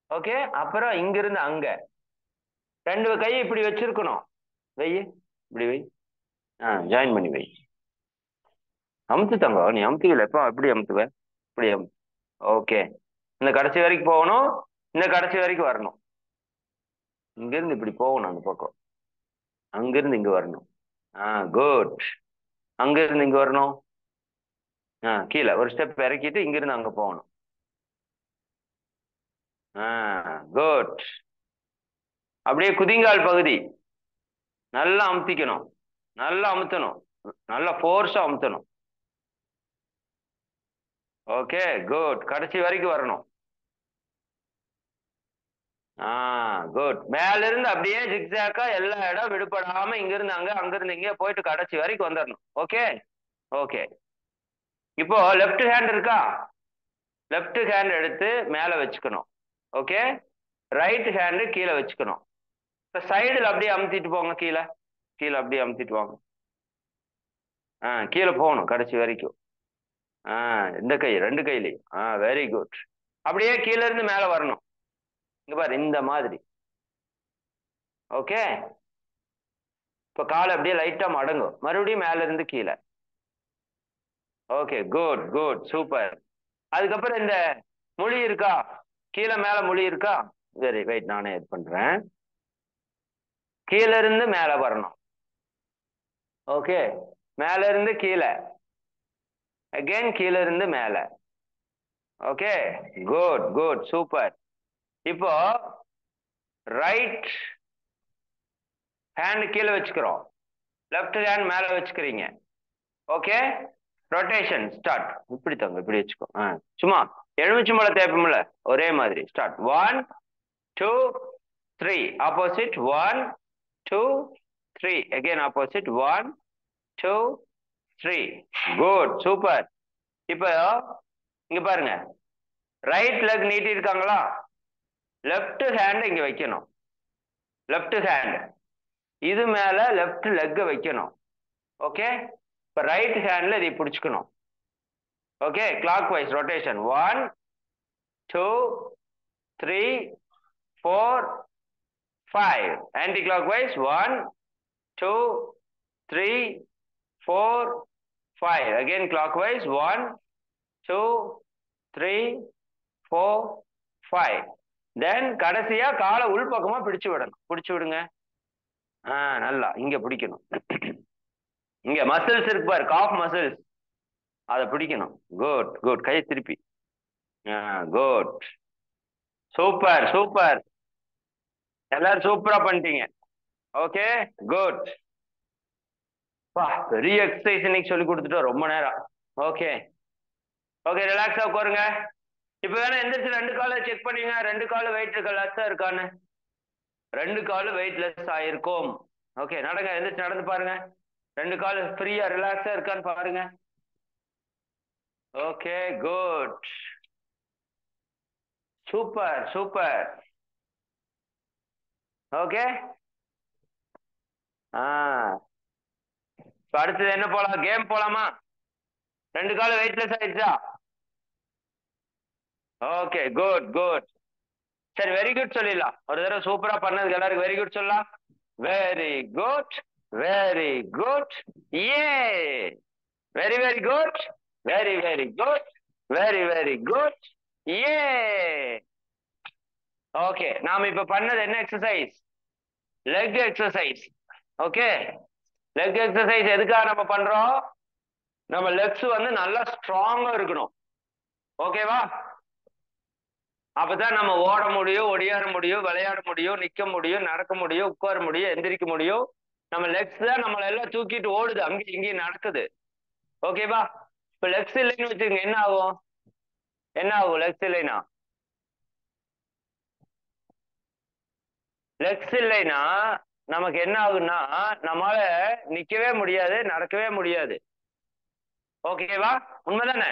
ஓகே, அப்புறம் இங்கிருந்து அங்க. 2 கை இப்படி வச்சிருக்கணும். வை, இப்படி வை. ஜாயின் பண்ணி வை. அமுத்து தங்க. நீ அமுத்திக்கல. எப்போ எப்படி அமுத்துவ? இப்படி அமுத்து. ஓகே, இந்த கடைசி வரைக்கும் போகணும். இந்த கடைசி வரைக்கும் வரணும். இங்கிருந்து இப்படி போகணும் அந்த பக்கம். அங்கிருந்து இங்க வரணும். குட். அங்கிருந்து இங்க வரணும். கீழே ஒரு ஸ்டெப் இறக்கிட்டு இங்கிருந்து அங்க போகணும். குட். அப்படியே குதிங்கால் பகுதி நல்லா அமுத்திக்கணும். நல்லா அமுத்தணும். நல்லா ஃபோர்ஸா அமுத்தணும். Okay good. கடைசி வரைக்கும் வரணும். குட். மேல இருந்து அப்படியே ஜிக்ஸாக்கா எல்லா இடம் விடுபடாம இங்கிருந்து அங்க, அங்கிருந்து இங்க போயிட்டு கடைசி வரைக்கும் வந்துடணும். Okay okay. இப்போ லெஃப்ட் ஹேண்ட் இருக்கா? லெஃப்ட் ஹேண்ட் எடுத்து மேல வச்சுக்கணும். ஓகே, ரைட் ஹேண்டு கீழே வச்சுக்கணும். இப்போ சைடில் அப்படியே அமுத்திட்டு போங்க. கீழே கீழே அப்படியே அமுத்திட்டு வாங்க. கீழே போகணும் கடைசி வரைக்கும். இந்த கை, 2 கையிலையும். Very good. அப்படியே கீழே இருந்து மேல வரணும். இங்க பாரு, இந்த மாதிரி. ஓகே, இப்போ கால் அப்படியே லைட்டா மடங்கும். மறுபடியும் மேல இருந்து கீழே. Okay good good super. அதுக்கப்புறம் இந்த முழி இருக்கா? கீழே மேல முழி இருக்கா? சரி வெயிட், நானே இது பண்றேன். கீழே இருந்து மேல வரணும். ஓகே, மேல இருந்து கீழே. அகைன் கீழே இருந்து மேல. Okay good good super. இப்போ ரைட் ஹேண்ட் கீழே வச்சுக்கிறோம், லெஃப்ட் ஹேண்ட் மேல வச்சுக்கிறீங்க. Okay, rotation start. இப்படி தங்க, இப்படி வச்சுக்கோ. சும்மா எலுமிச்சை மலை தேப்பமில்ல, ஒரே மாதிரி. Start. 1 2 3. Opposite. 1 2 3. Again opposite. 1 2 3. Good super. இப்போ இங்க பாருங்க, ரைட் லெக் நீட்டி இருக்காங்களா? லெஃப்ட் ஹேண்ட் இங்க வைக்கணும். லெஃப்ட் ஹேண்ட் இது மேல லெஃப்ட் லெக் வைக்கணும். ஓகே, இப்ப ரைட் ஹேண்ட்ல இதை பிடிச்சுக்கணும். Okay, clockwise rotation. 1 2 3 4 5. Anti clock wise. 1 2 3 4 5. Again clock wise. 1 2 3 4 5. Then கடைசியா காலை உள் பக்கமா பிடிச்சு விடணும். பிடிச்சு விடுங்க. நல்லா இங்க பிடிக்கணும். இங்க மசில்ஸ் இருக்கு பாரு, காஃப் மசில்ஸ், அதை பிடிக்கணும். Good good. கை திருப்பி. குட். Super super. எல்லாரும் சூப்பரா பண்ணிட்டீங்க. Okay good. வா, பெரிய எக்ஸசைஸ் இன்னைக்கு சொல்லி கொடுத்துட்டோம் ரொம்ப நேரம். ஓகே ஓகே, ரிலாக்ஸா உட்காருங்க. இப்ப வேணா எந்திரிச்சு 2 காலை செக் பண்ணீங்க. 2 கால் வெயிட் இருக்க லெஸ்ஸா இருக்கான்னு. 2 கால் வெயிட் லெஸ் ஆயிருக்கும். ஓகே, நடங்க, எந்திரிச்சு நடந்து பாருங்க. 2 கால் ஃப்ரீயா ரிலாக்ஸா இருக்கான்னு பாருங்க. Okay good. Super super. Okay. இப்ப அடுத்தது என்ன போலாம்? கேம் போலாமா? 2 கால் வெயிட்லெஸ் ஆயிடுச்சா? Okay good good. சரி, வெரி குட் சொல்லிடலாம். ஒரு தடவை சூப்பரா பண்ணதுக்கு எல்லாருக்கும் வெரி குட் சொல்லலாம். Very good very good. ஏ very very good very very good very very good. ஏ ஓகே, நாம இப்ப பண்ணது என்ன exercise? Leg exercise. Okay, leg exercise எதுக்காக நம்ம பண்றோம்? நம்ம லெக்ஸ் வந்து நல்லா ஸ்ட்ராங்கா இருக்கணும். ஓகேவா? அப்பதான் நம்ம ஓட முடியும், ஒடியாட முடியும், விளையாட முடியும், நிக்க முடியும், நடக்க முடியும், உட்கார முடியும், எந்திரிக்க முடியும். நம்ம லெக்ஸ் தான் நம்மள எல்லாம் தூக்கிட்டு ஓடுது, அங்கேயும் இங்கேயும் நடக்குது. ஓகேவா? இப்ப லெக்ஸ் இல்லைன்னு வச்சுக்கோங்க, என்ன ஆகும்? என்ன ஆகும் லெக்ஸ் இல்லைன்னா? லெக்ஸ் இல்லைன்னா நமக்கு என்ன ஆகுன்னா, நம்மளால நிக்கவே முடியாது, நடக்கவே முடியாது. ஓகேவா? உண்மைதானே?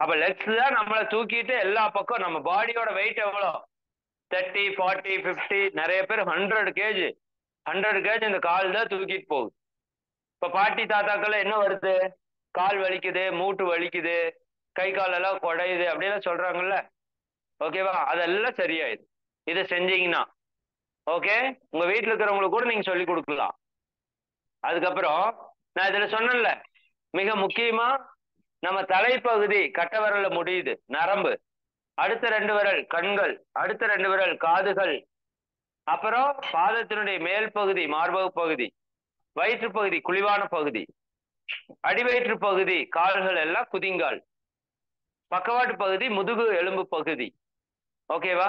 அப்ப லெக்ஸ் தான் நம்மளை தூக்கிட்டு எல்லா பக்கம், நம்ம பாடியோட வெயிட் எவ்வளோ? 30, 40, 50, நிறைய பேர் 100 கேஜி. 100 கேஜி இந்த கால் தான் தூக்கிட்டு போகுது. இப்ப பாட்டி தாத்தாக்கள் என்ன வருது? கால் வலிக்குது, மூட்டு வலிக்குது, கை கால் எல்லாம் குடையுது அப்படிலாம் சொல்றாங்கல்ல. ஓகேவா? அதெல்லாம் சரியாயிடும் இதை செஞ்சீங்கன்னா. ஓகே, உங்க வீட்டுல இருக்கிறவங்களுக்கு கூட நீங்க சொல்லி கொடுக்கலாம். அதுக்கப்புறம் நான் இதுல சொன்னேன்ல, மிக முக்கியமா நம்ம தலைப்பகுதி கட்டை விரல்ல முடியுது நரம்பு, அடுத்த 2 விரல் கண்கள், அடுத்த 2 விரல் காதுகள், அப்புறம் பாதத்தினுடைய மேல் பகுதி மார்பக பகுதி, வயிற்று பகுதி குழிவான பகுதி, அடிவயிற்று பகுதி கால்கள் எல்லாம் குதிங்கால், பக்கவாட்டு பகுதி முதுகு எலும்பு பகுதி. ஓகேவா?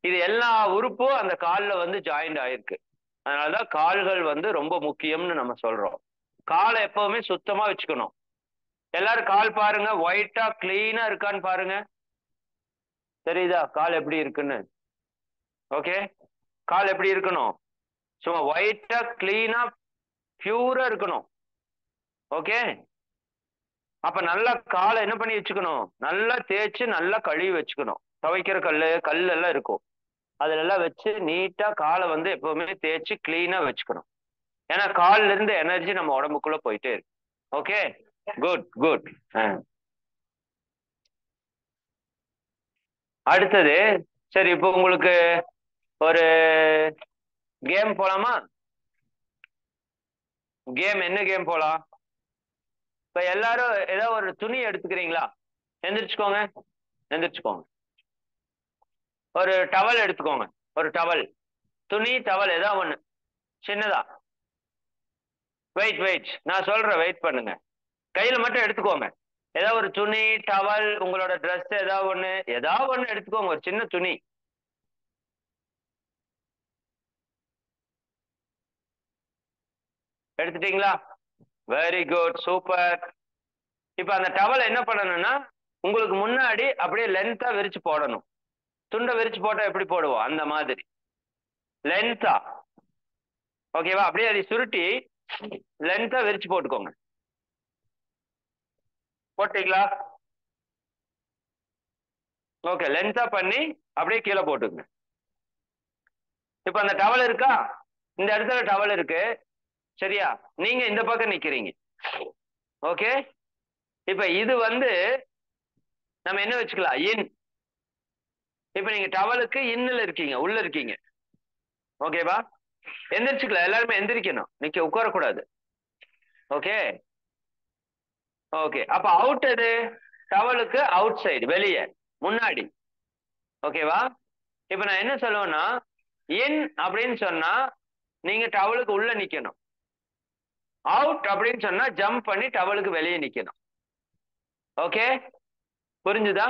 இது எல்லா உறுப்பும் அந்த காலில் வந்து ஜாயிண்ட் ஆயிருக்கு. அதனாலதான் கால்கள் வந்து ரொம்ப முக்கியம்னு நம்ம சொல்றோம். காலை எப்பவுமே சுத்தமா வச்சுக்கணும். எல்லாரும் கால் பாருங்க, ஒயிட்டா கிளீனா இருக்கான்னு பாருங்க. தெரியுதா கால் எப்படி இருக்குன்னு? ஓகே, கால் எப்படி இருக்கணும்? சும்மா ஒயிட்டா கிளீனா பியூரா இருக்கணும். ஓகே, அப்ப நல்லா காலை என்ன பண்ணி வச்சுக்கணும்? நல்லா தேய்ச்சி நல்லா கழுவி வச்சுக்கணும். துவைக்கிற கல் எல்லாம் இருக்கும், அதுல எல்லாம் வச்சு நீட்டா காலை வந்து எப்பவுமே தேய்ச்சி கிளீனா வச்சுக்கணும். ஏன்னா கால்ல இருந்து எனர்ஜி நம்ம உடம்புக்குள்ள போயிட்டே இருக்கு. Okay good good. அடுத்தது சரி, இப்போ உங்களுக்கு ஒரு கேம் போலாமா? கேம் என்ன கேம் போலாம்? இப்ப எல்லாரும் ஏதாவது ஒரு துணி எடுத்துக்கிறீங்களா? எந்திரிச்சுக்கோங்க, எந்திரிச்சுக்கோங்க. ஒரு டவல் எடுத்துக்கோங்க, ஒரு டவல், துணி டவல் ஏதாவது ஒண்ணு சின்னதா. வெயிட் வெயிட், நான் சொல்றேன், வெயிட் பண்ணுங்க. கையில மட்டும் எடுத்துக்கோங்க. ஏதாவது ஒரு துணி டவல், உங்களோட ட்ரெஸ் ஏதாவது ஒண்ணு எடுத்துக்கோங்க, ஒரு சின்ன துணி. எடுத்துட்டீங்களா? Very good, super. இப்ப அந்த டவல் என்ன பண்ணணும்னா, உங்களுக்கு முன்னாடி அப்படியே லென்த்தா விரிச்சு போடணும். துண்டை விரிச்சு போட்டா எப்படி போடுவோம் அந்த மாதிரி லென்த்தா. ஓகேவா? அப்படியே அதை சுருட்டி லென்த்தா விரிச்சு போட்டுக்கோங்க. போட்டீங்களா? ஓகே, லென்த்தா பண்ணி அப்படியே கீழே போட்டுங்க. இப்ப அந்த டவல் இருக்கா? இந்த இடத்துல டவல் இருக்கு, சரியா? நீங்க இந்த பக்கம் நிக்கிறீங்க. ஓகே, இப்ப இது வந்து நம்ம என்ன வச்சுக்கலாம்? இன். இப்ப நீங்க டவலுக்கு இன்னுல இருக்கீங்க, உள்ள இருக்கீங்க. ஓகேவா? எந்திரிச்சுக்கலாம், எல்லாருமே எந்திரிக்கணும், நிக்க உட்காரக்கூடாது. ஓகே ஓகே, அப்ப அவுட் எது? டவலுக்கு அவுட் சைடு, வெளியே, முன்னாடி. ஓகேவா? இப்ப நான் என்ன சொல்லுவேன்னா, இன் அப்படின்னு சொன்னா நீங்க டவலுக்கு உள்ள நிக்கணும். அவுட் அப்படின்னு சொன்னா ஜம்ப் பண்ணி டவலுக்கு வெளியே நிக்கணும். ஓகே, புரிஞ்சுதா?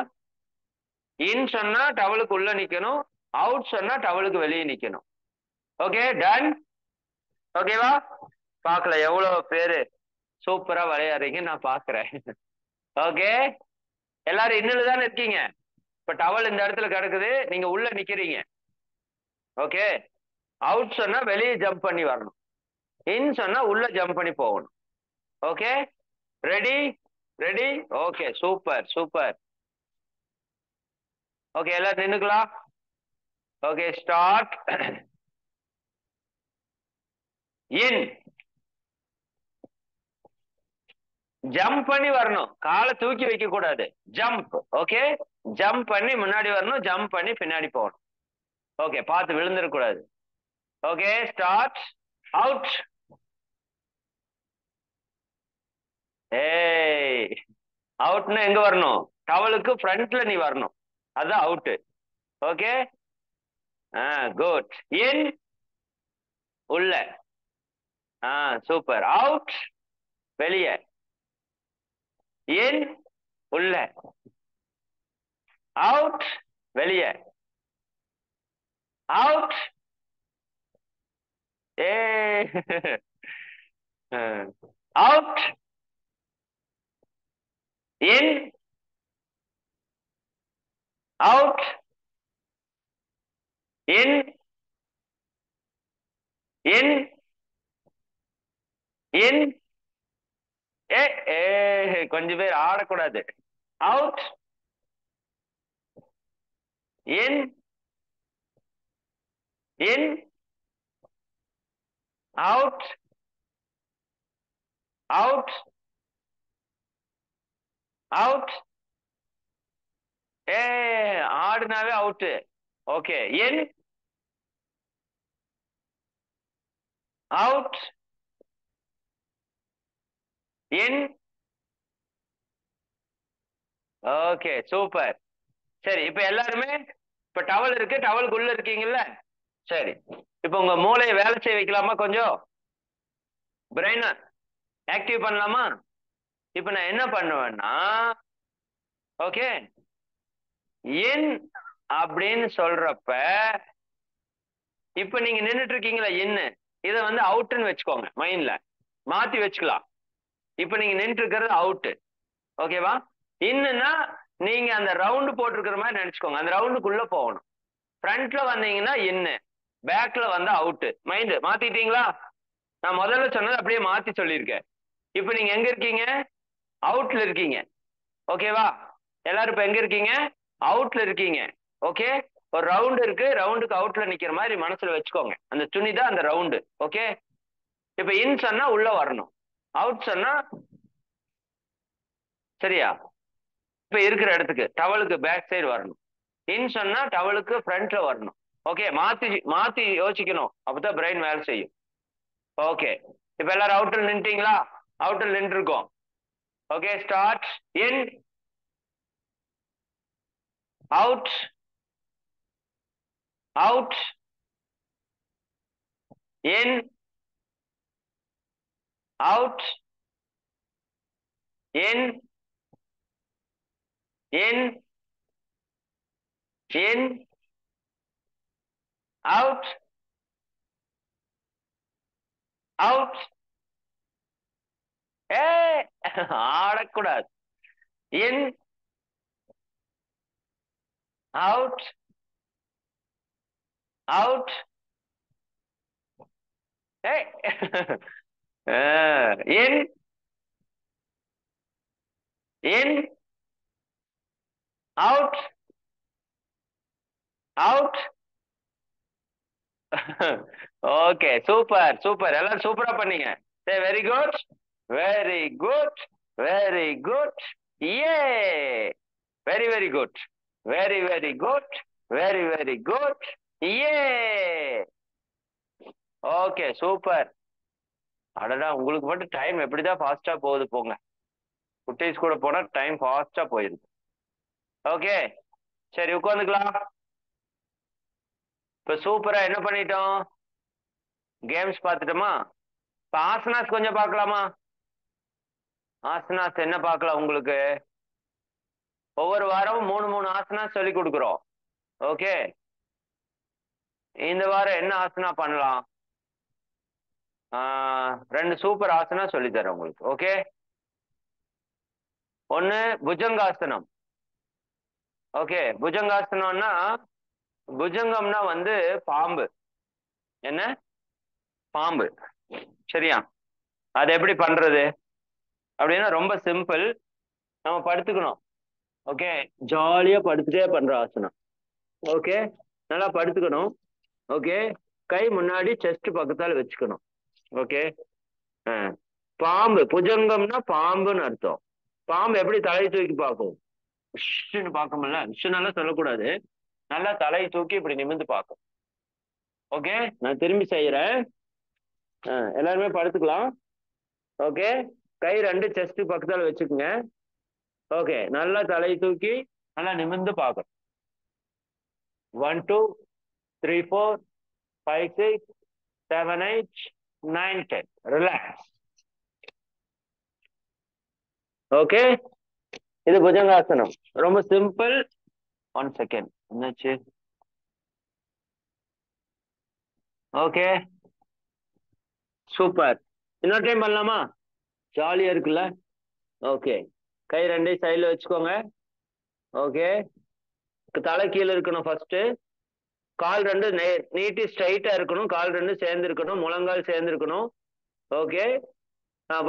இன் சொன்னா டவலுக்கு உள்ள நிக்கணும், அவுட் சொன்னா டவலுக்கு வெளியே நிக்கணும். Okay, done. ஓகேவா? பார்க்கல எவ்வளவு பேரு சூப்பரா விளையாடுறீங்க நான் பாக்குறேன். ஓகே, எல்லாரும் இன்னும் தானே இருக்கீங்க. இப்ப டவல் இந்த இடத்துல கிடக்குது, நீங்க உள்ள நிக்கிறீங்க. ஓகே, அவுட் சொன்னா வெளியே ஜம்ப் பண்ணி வரணும், இன் சொன்னா உள்ள ஜம்ப் பண்ணி போகணும். Okay, ready? Ready? Okay, super super. Okay, எல்லாரும் நின்னுக்கலாம். Okay, start. இன் ஜம்ப் பண்ணி வரணும், காலை தூக்கி வைக்க கூடாது. ஜம்ப். ஓகே, ஜம்ப் பண்ணி முன்னாடி வரணும், ஜம்ப் பண்ணி பின்னாடி போகணும். ஓகே, பார்த்து விழுந்துடக்கூடாது. Okay, start. அவுட். ஏய், அவுட்னா எங்க வரணும்? டவலுக்கு ஃப்ரண்ட்ல நீ வரணும், அதுதான் அவுட். Okay, good. இன் உள்ள. சூப்பர். அவுட் வெளியே. இன் உள்ள. அவுட் வெளியே. அவுட். ஏ out. In out. In in in. கொஞ்சம் பேர் ஆடக்கூடாது. Out. In in out. Out out. ஆடுனாவே out. Okay, in out. In. Okay, super. சரி, இப்ப எல்லாருமே இப்ப டவல் இருக்கு, டவலுக்குள்ள இருக்கீங்கல்ல? சரி, இப்ப உங்க மூளையை வேலை செய்ய வைக்கலாமா? கொஞ்சம் பிரெயின் ஆக்டிவ் பண்ணலாமா? இப்ப நான் என்ன பண்ணுவேன்னா, ஓகே, இன் அப்படின்னு சொல்றப்ப இப்ப நீங்க நின்றுட்டு இருக்கீங்களா, இன்னு இத வந்து அவுட்னு வச்சுக்கோங்க, மைண்ட்ல மாத்தி வச்சுக்கலாம். இப்ப நீங்க நின்று இருக்கிறது அவுட். ஓகேவா? இன்னுன்னா நீங்க அந்த ரவுண்டு போட்டிருக்கிற மாதிரி நினைச்சுக்கோங்க, அந்த ரவுண்டுக்குள்ள போகணும். ஃப்ரண்ட்ல வந்தீங்கன்னா இன்னு, பேக்ல வந்து அவுட். மைண்ட் மாத்திட்டீங்களா? நான் முதல்ல சொன்னது அப்படியே மாத்தி சொல்லியிருக்கேன். இப்ப நீங்க எங்க இருக்கீங்க? அவுட்ல இருக்கீங்க. ஓகேவா? எல்லாரும் இப்ப எங்க இருக்கீங்க? அவுட்ல இருக்கீங்க. ஓகே, ஒரு ரவுண்டு இருக்கு, ரவுண்டுக்கு அவுட்ல நிக்கிற மாதிரி மனசுல வச்சுக்கோங்க. அந்த துணி தான் அந்த ரவுண்டு. ஓகே, இப்ப இன் சொன்னா உள்ள வரணும், அவுட் சொன்னா சரியா இப்ப இருக்கிற இடத்துக்கு டவலுக்கு பேக் சைடு வரணும், இன் சொன்னா டவலுக்கு ஃப்ரண்ட்ல வரணும். ஓகே, மாத்தி மாத்தி யோசிக்கணும், அப்பதான் பிரெயின் வேலை செய்யும். ஓகே, இப்ப எல்லாரும் அவுட்ல நின்றுட்டீங்களா? அவுட்ல நின்று இருக்கோம். Okay, start. In out out. In out. In in in out out. ஆடக்கூடாது. In out out. In in out out. Okay, super super, எல்லாரும் சூப்பரா பண்ணீங்க. Very good, very good, very good. ஏ very very good, very very good, very very good. ஏ ஓகே, சூப்பர். அடடா, உங்களுக்கு மட்டும் டைம் எப்படிதான் ஃபாஸ்டா போகுது போங்க. குட்டீஸ் கூட போனா டைம் ஃபாஸ்டா போயிருது. ஓகே, சரி உட்காந்துக்கலாம். இப்ப சூப்பரா என்ன பண்ணிட்டோம்? கேம்ஸ் பார்த்துட்டோமா? இப்ப ஆசனாஸ் கொஞ்சம் பார்க்கலாமா? ஆசனாஸ் என்ன பார்க்கலாம் உங்களுக்கு? ஒவ்வொரு வாரமும் 3 ஆசனாஸ் சொல்லி கொடுக்குறோம். ஓகே, இந்த வாரம் என்ன ஆசனா பண்ணலாம்? 2 சூப்பர் ஆசனா சொல்லி தரேன் உங்களுக்கு. ஓகே, ஒன்னு புஜங்காசனம். ஓகே, புஜங்காசனம்னா புஜங்கம்னா வந்து பாம்பு. என்ன? பாம்பு. சரியா? அது எப்படி பண்றது அப்படின்னா ரொம்ப சிம்பிள். நம்ம படுத்துக்கணும். ஓகே, ஜாலியா படுத்துட்டே பண்ற ஆசனம். ஓகே, நல்லா படுத்துக்கணும். ஓகே, கை முன்னாடி செஸ்ட் பக்கத்தால வச்சுக்கணும். ஓகே, பாம்பு புஜங்கம்னா பாம்புன்னு அர்த்தம். பாம்பு எப்படி தலை தூக்கி பார்க்கும்? உஷ்ன்னு பார்க்கும்ல, உஷ்னால சொல்லக்கூடாது. நல்லா தலை தூக்கி இப்படி நிமிர்ந்து பார்க்கும். ஓகே, நான் திரும்பி செய்யறேன். எல்லாருமே படுத்துக்கலாம். ஓகே, கை 2 செஸ்ட் பக்கத்தால வச்சுக்கோங்க. ஓகே, நல்லா தலை தூக்கி நல்லா நிமிர்ந்து பார்க்கணும். 1 2 3 4 5 6 7 8 9 10. ரிலாக்ஸ். ஓகே, இது புஜங்காசனம். ரொம்ப சிம்பிள். 1 செகண்ட். என்னாச்சு? Okay, super. இன்னொரு டைம் பண்ணலாமா? ஜாலியா இருக்குல்ல? ஓகே, கை 2 சைடுல வச்சுக்கோங்க. ஓகே, தலை கீழே இருக்கணும். ஃபர்ஸ்ட் கால் 2 நீட்டி ஸ்ட்ரைட்டா இருக்கணும். கால் 2 சேர்ந்து இருக்கணும். முழங்கால் சேர்ந்து இருக்கணும். ஓகே,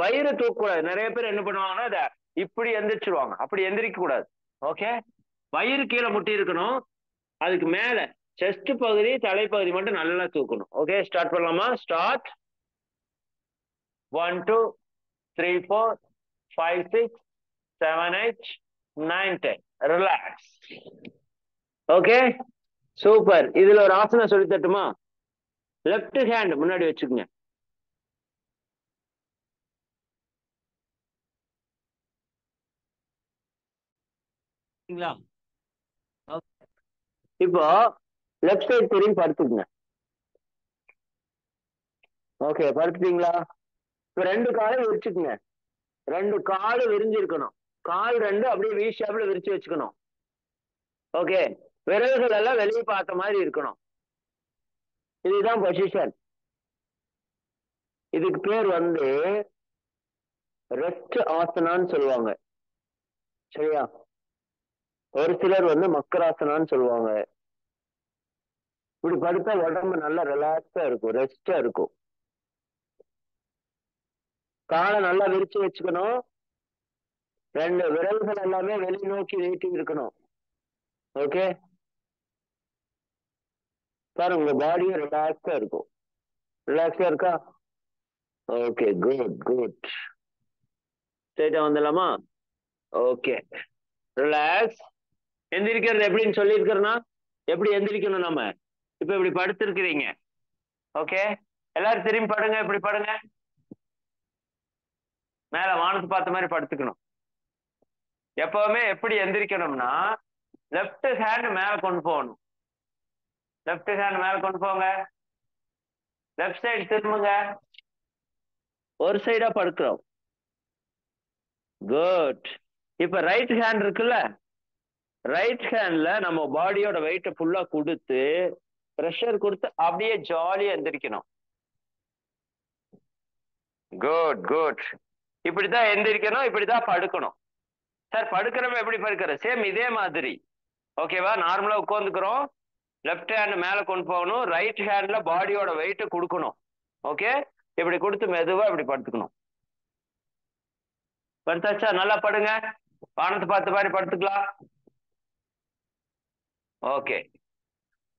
வயிறு தூக்கக்கூடாது. நிறைய பேர் என்ன பண்ணுவாங்கன்னா அதை இப்படி எந்திரிச்சிருவாங்க. அப்படி எந்திரிக்க கூடாது. ஓகே, வயிறு கீழே முட்டி இருக்கணும். அதுக்கு மேல செஸ்ட் பகுதி தலைப்பகுதி மட்டும் நல்லா தூக்கணும். ஓகே, ஸ்டார்ட் பண்ணலாமா? ஸ்டார்ட். 1 2 3 4 5 6 7 8 9 10. ரிலாக்ஸ். Okay, super. இதுல ஒரு ஆசனம் சொல்லி தட்டுமா? லெஃப்ட் ஹேண்ட் முன்னாடி வச்சுக்கோங்க. இப்போ லெஃப்ட் சைடு திரும்பி படுத்துக்குங்க. ஓகே, படுத்துட்டீங்களா? இப்போ 2 காலும் விரிச்சுக்குங்க. 2 காலும் விரிஞ்சிருக்கணும். கால் 2 அப்படியே வி ஷேப்ல விரிச்சு வச்சுக்கணும். ஓகே, விரல்கள் எல்லாம் வெளியே பார்த்த மாதிரி இருக்கணும். இதுதான் பொசிஷன். இதுக்கு பேர் வந்து ரெஸ்ட் ஆசனான்னு சொல்லுவாங்க. சரியா? ஒரு சிலர் வந்து மக்கராசனான்னு சொல்லுவாங்க. இப்படி படுத்தா உடம்பு நல்லா ரிலாக்ஸா இருக்கும், ரெஸ்டா இருக்கும். காலை நல்லா விரிச்சு வச்சுக்கணும். 2 விரல்கள் எல்லாமே வெளி நோக்கி நீட்டி இருக்கணும். ஓகே, சார் உங்க பாடியும் ரிலாக்ஸா இருக்கும். ரிலாக்ஸா இருக்கா? Okay, good good. ஸ்ட்ரைட்டா வந்துடலாமா? Okay, relax. எந்திரிக்கிறது எப்படின்னு சொல்லியிருக்கிறேன்னா, எப்படி எந்திரிக்கணும் நம்ம? இப்ப இப்படி படுத்திருக்கிறீங்க. ஓகே, எல்லாரும் திரும்பி படுங்க. இப்படி படுங்க. மேல வானத்து பார்த்த மாதிரி படுத்துக்கணும். எப்பவுமே எப்படி எந்திரிக்கணும்னா லெஃப்ட் ஹேண்ட் மேல கொண்டு போகணும். லெஃப்ட் ஹேண்ட் மேல கொண்டு போங்க. லெஃப்ட் சைடு திரும்புங்க. ஒரு சைடா படுக்கிறோம். குட். இப்ப ரைட் ஹேண்ட் இருக்குல்ல, ரைட் ஹேண்ட்ல நம்ம பாடியோட வெயிட்டை ஃபுல்லா கொடுத்து ப்ரெஷர் கொடுத்து அப்படியே ஜாலியா எந்திரிக்கணும். Good good. இப்படிதான் எந்திரிக்கணும். இப்படிதான் படுக்கணும். சார் படுக்கிறவங்க எப்படி படுக்கிற? சேம் இதே மாதிரி. ஓகேவா? நார்மலா உட்காந்துக்கிறோம். லெஃப்ட் ஹேண்ட் மேல கொண்டு போகணும். ரைட் ஹேண்ட்ல பாடியோட வெயிட்டை கொடுக்கணும். ஓகே, இப்படி கொடுத்து மெதுவா இப்படி படுத்துக்கணும். படுத்தாச்சா? நல்லா படுங்க. வானத்தை பார்த்த மாதிரி படுத்துக்கலாம். ஓகே,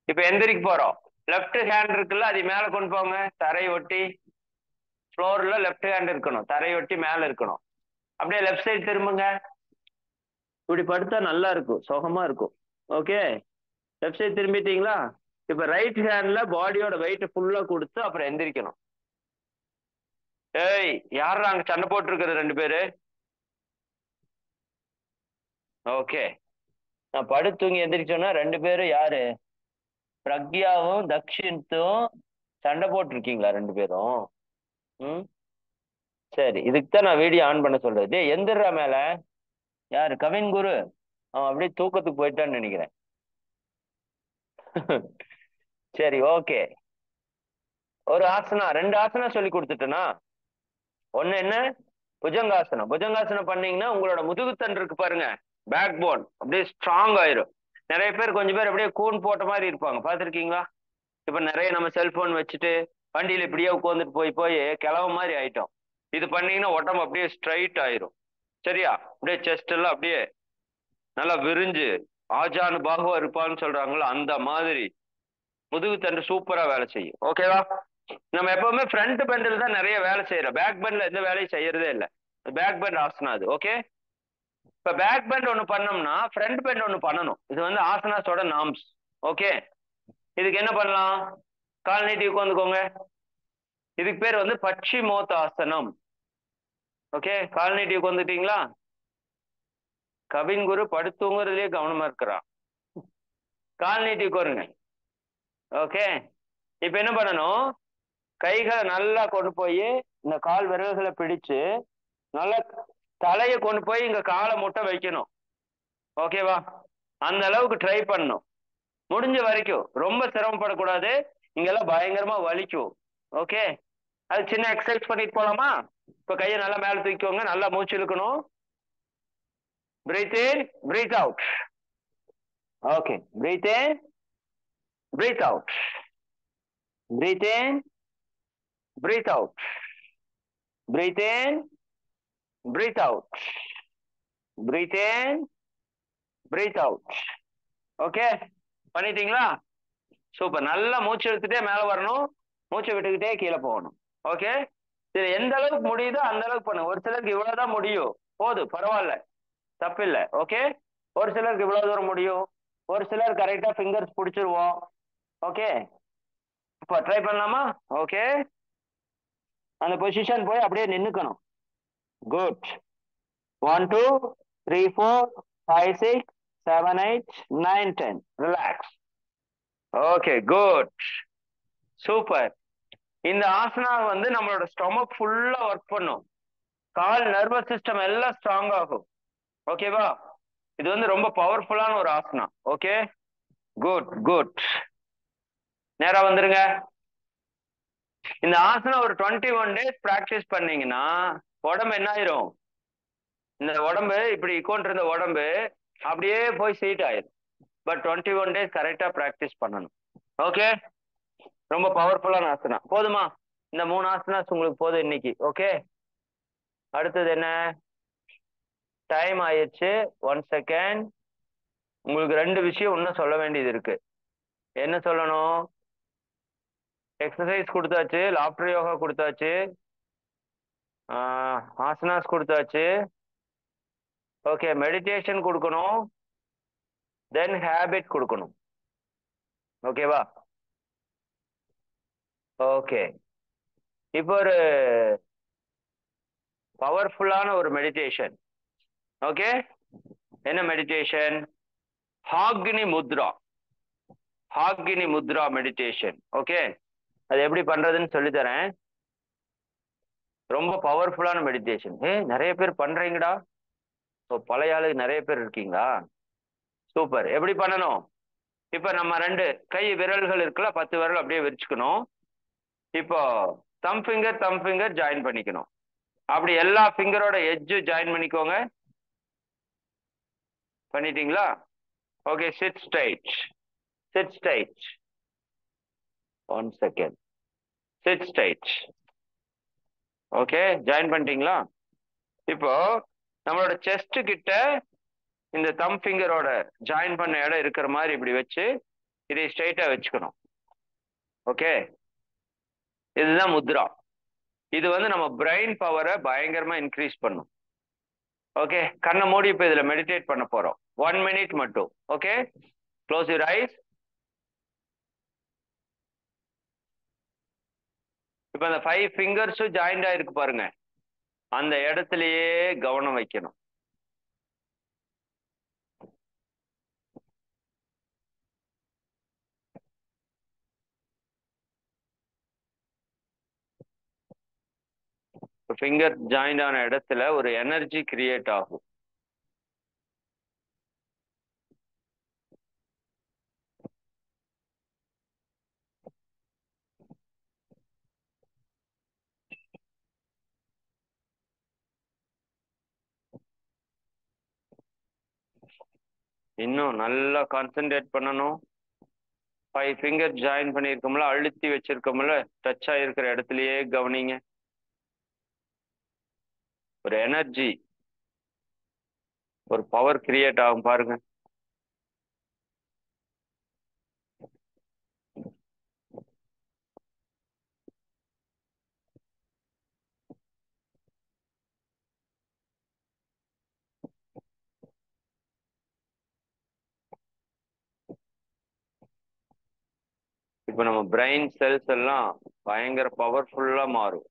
இப்ப எந்திரிக்க போறோம். லெஃப்ட் ஹேண்ட் இருக்குல்ல, அது மேல கொண்டு போங்க. தரை ஒட்டி ஃப்ளோர்ல லெஃப்ட் ஹேண்ட் இருக்கணும். தரை ஒட்டி மேல இருக்கணும். அப்படியே லெஃப்ட் சைடு திரும்புங்க. இப்படி படுத்தா நல்லா இருக்கும், சுகமா இருக்கும். ஓகே, லெஃப்ட் சைடு திரும்பிட்டீங்களா? இப்ப ரைட் ஹேண்ட்ல பாடியோட வெயிட் ஃபுல்லா கொடுத்து அப்புறம் எந்திரிக்கணும். ஏய், யாரும் அங்க சண்டை போட்டு இருக்கிறது 2 பேரு? ஓகே, நான் படுத்து தூங்கி எந்திரிச்சோன்னா 2 பேரும் யாரு? பிரக்யாவும் தக்ஷித்தும் சண்டை போட்டிருக்கீங்களா 2 பேரும்? ம் சரி, இதுக்கு தான் நான் வீடியோ ஆன் பண்ண சொல்றது. டேய் எந்திரா மேல. யாரு? கவின் குரு. அவன் அப்படியே தூக்கத்துக்கு போயிட்டான்னு நினைக்கிறேன். சரி ஓகே. ஒரு ஆசனா 2 ஆசனா சொல்லி கொடுத்துட்டேனா? ஒண்ணு என்ன? புஜங்காசனம். புஜங்காசனம் பண்ணீங்கன்னா உங்களோட முதுகுத்தண்டு இருக்கு பாருங்க, பேக் போன் அப்படியே ஸ்ட்ராங் ஆயிரும். நிறைய பேர் கொஞ்சம் பேர் அப்படியே கூன் போட்ட மாதிரி இருப்பாங்க, பார்த்துருக்கீங்களா? இப்ப நிறைய நம்ம செல்போன் வச்சுட்டு வண்டியில இப்படியே உட்காந்துட்டு போய் போய் கிளவ மாதிரி ஆயிட்டோம். இது பண்ணீங்கன்னா உடம்பு அப்படியே ஸ்ட்ரைட் ஆயிரும். சரியா? அப்படியே செஸ்ட் எல்லாம் அப்படியே நல்லா விரிஞ்சு ஆஜானு பாகுவா இருப்பான்னு சொல்றாங்களோ அந்த மாதிரி முதுகுத்தண்டு சூப்பரா வேலை செய்யும். ஓகேவா? நம்ம எப்பவுமே ஃப்ரண்ட் பெண்டில் தான் நிறைய வேலை செய்யறோம், பேக் பெண்ட்ல எந்த வேலையும் செய்யறதே இல்லை. பேக் பெண்ட் ஆசனா அது. ஓகே, இப்ப பேக் பெண்ட் ஒண்ணு பண்ணோம்னா ஃப்ரண்ட் பெண்ட் ஒண்ணு பண்ணணும். இது வந்து ஆசனாஸோட நார்ம்ஸ். ஓகே, இதுக்கு என்ன பண்ணலாம்? கால் நீட்டி உட்காந்துக்கோங்க. இதுக்கு பேர் வந்து பட்சிமோத்தாசனம். ஓகே, கால் நீட்டி உட்காந்துட்டீங்களா? கவின் குரு படுத்துங்கிறதுலயே கவனமா இருக்கிறான். கால் நீட்டி உட்காருங்க. ஓகே, இப்ப என்ன பண்ணணும்? கைகளை நல்லா கொண்டு போய் இந்த கால் விரல்களை பிடிச்சு நல்லா தலையை கொண்டு போய் இங்க காலை முட்டை வைக்கணும். ஓகேவா? அந்த அளவுக்கு ட்ரை பண்ணணும் முடிஞ்ச வரைக்கும். ரொம்ப சிரமப்படக்கூடாது, இங்கெல்லாம் பயங்கரமா வலிக்கும். ஓகே, அது சின்ன எக்ஸசைஸ் பண்ணிட்டு போலாமா? இப்ப கையை நல்லா மேல தூக்கிக்கோங்க, நல்லா மூச்சு இழுக்கணும். பிரீத் இன், பிரீத் அவுட். ஓகே, பிரீத் இன், பிரீத் அவுட். பிரீத் இன், பிரீத் அவுட். பிரீத் இன், பிரீத் அவுட். பிரீத் இன், பிரீத் அவுட். ஓகே, பண்ணிட்டீங்களா? சூப்பர். நல்லா மூச்சு எடுத்துட்டே மேல வரணும், மூச்சை விட்டுக்கிட்டே கீழே போகணும். ஓகே, இது எந்த அளவுக்கு முடியுதோ அந்த அளவுக்கு பண்ணுங்க. ஒரு சிலருக்கு இவ்வளவுதான் முடியும், போதும், பரவாயில்ல, தப்பில்லை. ஓகே, ஒரு சிலருக்கு இவ்வளவு தூரம் முடியும், ஒரு சிலர் கரெக்டா ஃபிங்கர்ஸ் பிடிச்சிருவோம். ஓகே, இப்போ ட்ரை பண்ணலாமா? ஓகே, அந்த பொசிஷன் போய் அப்படியே நின்னுக்கணும். Good. 1 2 3 4 5 6 7 8 9 10. Relax. Okay, good, super. இந்த ஆசனா வந்து நம்மளோட ஸ்டொமக் ஃபுல்லா ஒர்க் பண்ணும், கால் நர்வஸ் சிஸ்டம் எல்லாம் ஸ்ட்ராங் ஆகும். ஓகேவா? இது வந்து ரொம்ப பவர்ஃபுல்லான ஒரு ஆசனா. Okay, good good. நேரா வந்துருங்க. இந்த ஆசனா ஒரு 21 days பிராக்டிஸ் பண்ணீங்கன்னா உடம்பு என்ன ஆயிரும்? இந்த உடம்பு இப்படி இருந்த உடம்பு அப்படியே போய் சீட் ஆயிரும். பட் 21 days கரெக்டா பிராக்டிஸ் பண்ணணும். ஓகே, ரொம்ப பவர்ஃபுல்லான ஆசனா. போதுமா? இந்த 3 ஆசனாஸ் உங்களுக்கு போதும் இன்னைக்கு. ஓகே, அடுத்தது என்ன? டைம் ஆயிடுச்சு. 1 செகண்ட். உங்களுக்கு 2 விஷயம் இன்னும் சொல்ல வேண்டியது இருக்கு. என்ன சொல்லணும்? எக்ஸசைஸ் கொடுத்தாச்சு, லாஃப்டர் யோகா கொடுத்தாச்சு, ஆசனாஸ் கொடுத்தாச்சு. ஓகே, மெடிடேஷன் கொடுக்கணும், தென் ஹேபிட் கொடுக்கணும். ஓகேவா? ஓகே, இப்போ ஒரு பவர்ஃபுல்லான ஒரு மெடிடேஷன். ஓகே, என்ன meditation? Hakini mudra. Hakini mudra meditation. Okay, அது எப்படி பண்றதுன்னு சொல்லி தரேன். ரொம்ப பவர்ஃபுல்லான மெடிடேஷன். நிறைய பேர் பண்றீங்கடா. பழைய ஆளு நிறைய பேர் இருக்கீங்களா? சூப்பர். எப்படி பண்ணணும்? இப்ப நம்ம 2 கை விரல்கள் இருக்குல்ல, 10 விரல் அப்படியே விரிச்சுக்கணும். இப்போ தம் ஃபிங்கர் ஜாயின் பண்ணிக்கணும். அப்படி எல்லா ஃபிங்கரோட எட்ஜும் ஜாயின் பண்ணிக்கோங்க. பண்ணிட்டீங்களா? Okay, sit straight. Sit straight. 1 second. Sit straight. Okay, join பண்ணிட்டீங்களா? இப்போ நம்மளோட செஸ்ட் கிட்ட இந்த தம் ஃபிங்கரோட ஜாயின் பண்ண இடம் இருக்கிற மாதிரி இப்படி வச்சு இதை ஸ்ட்ரைட்டா வச்சுக்கணும். ஓகே, இதுதான் முத்ரா. இது வந்து நம்ம பிரெயின் பவரை பயங்கரமா இன்க்ரீஸ் பண்ணும். ஓகே, கண்ணை மூடி இப்ப இதுல மெடிடேட் பண்ண போறோம். 1 minute மட்டும். Okay, close your eyes. இப்ப அந்த 5 ஃபிங்கர்ஸும் ஜாயிண்ட் ஆயிருக்கு பாருங்க, அந்த இடத்துலயே கவனம் வைக்கணும். ஃபிங்கர் ஜாயிண்ட் ஆன இடத்துல ஒரு எனர்ஜி கிரியேட் ஆகும். இன்னும் நல்லா கான்சென்ட்ரேட் பண்ணணும். 5 ஃபிங்கர் ஜாயின் பண்ணியிருக்கோம்ல, அழுத்தி வச்சிருக்கோம்ல, டச் ஆகிருக்கிற இடத்துலயே கவனிங்க. ஒரு எனர்ஜி, ஒரு பவர் கிரியேட் ஆகும் பாருங்க. இப்போ நம்ம பிரெயின் செல்ஸ் எல்லாம் பயங்கர பவர்ஃபுல்லா மாறும்.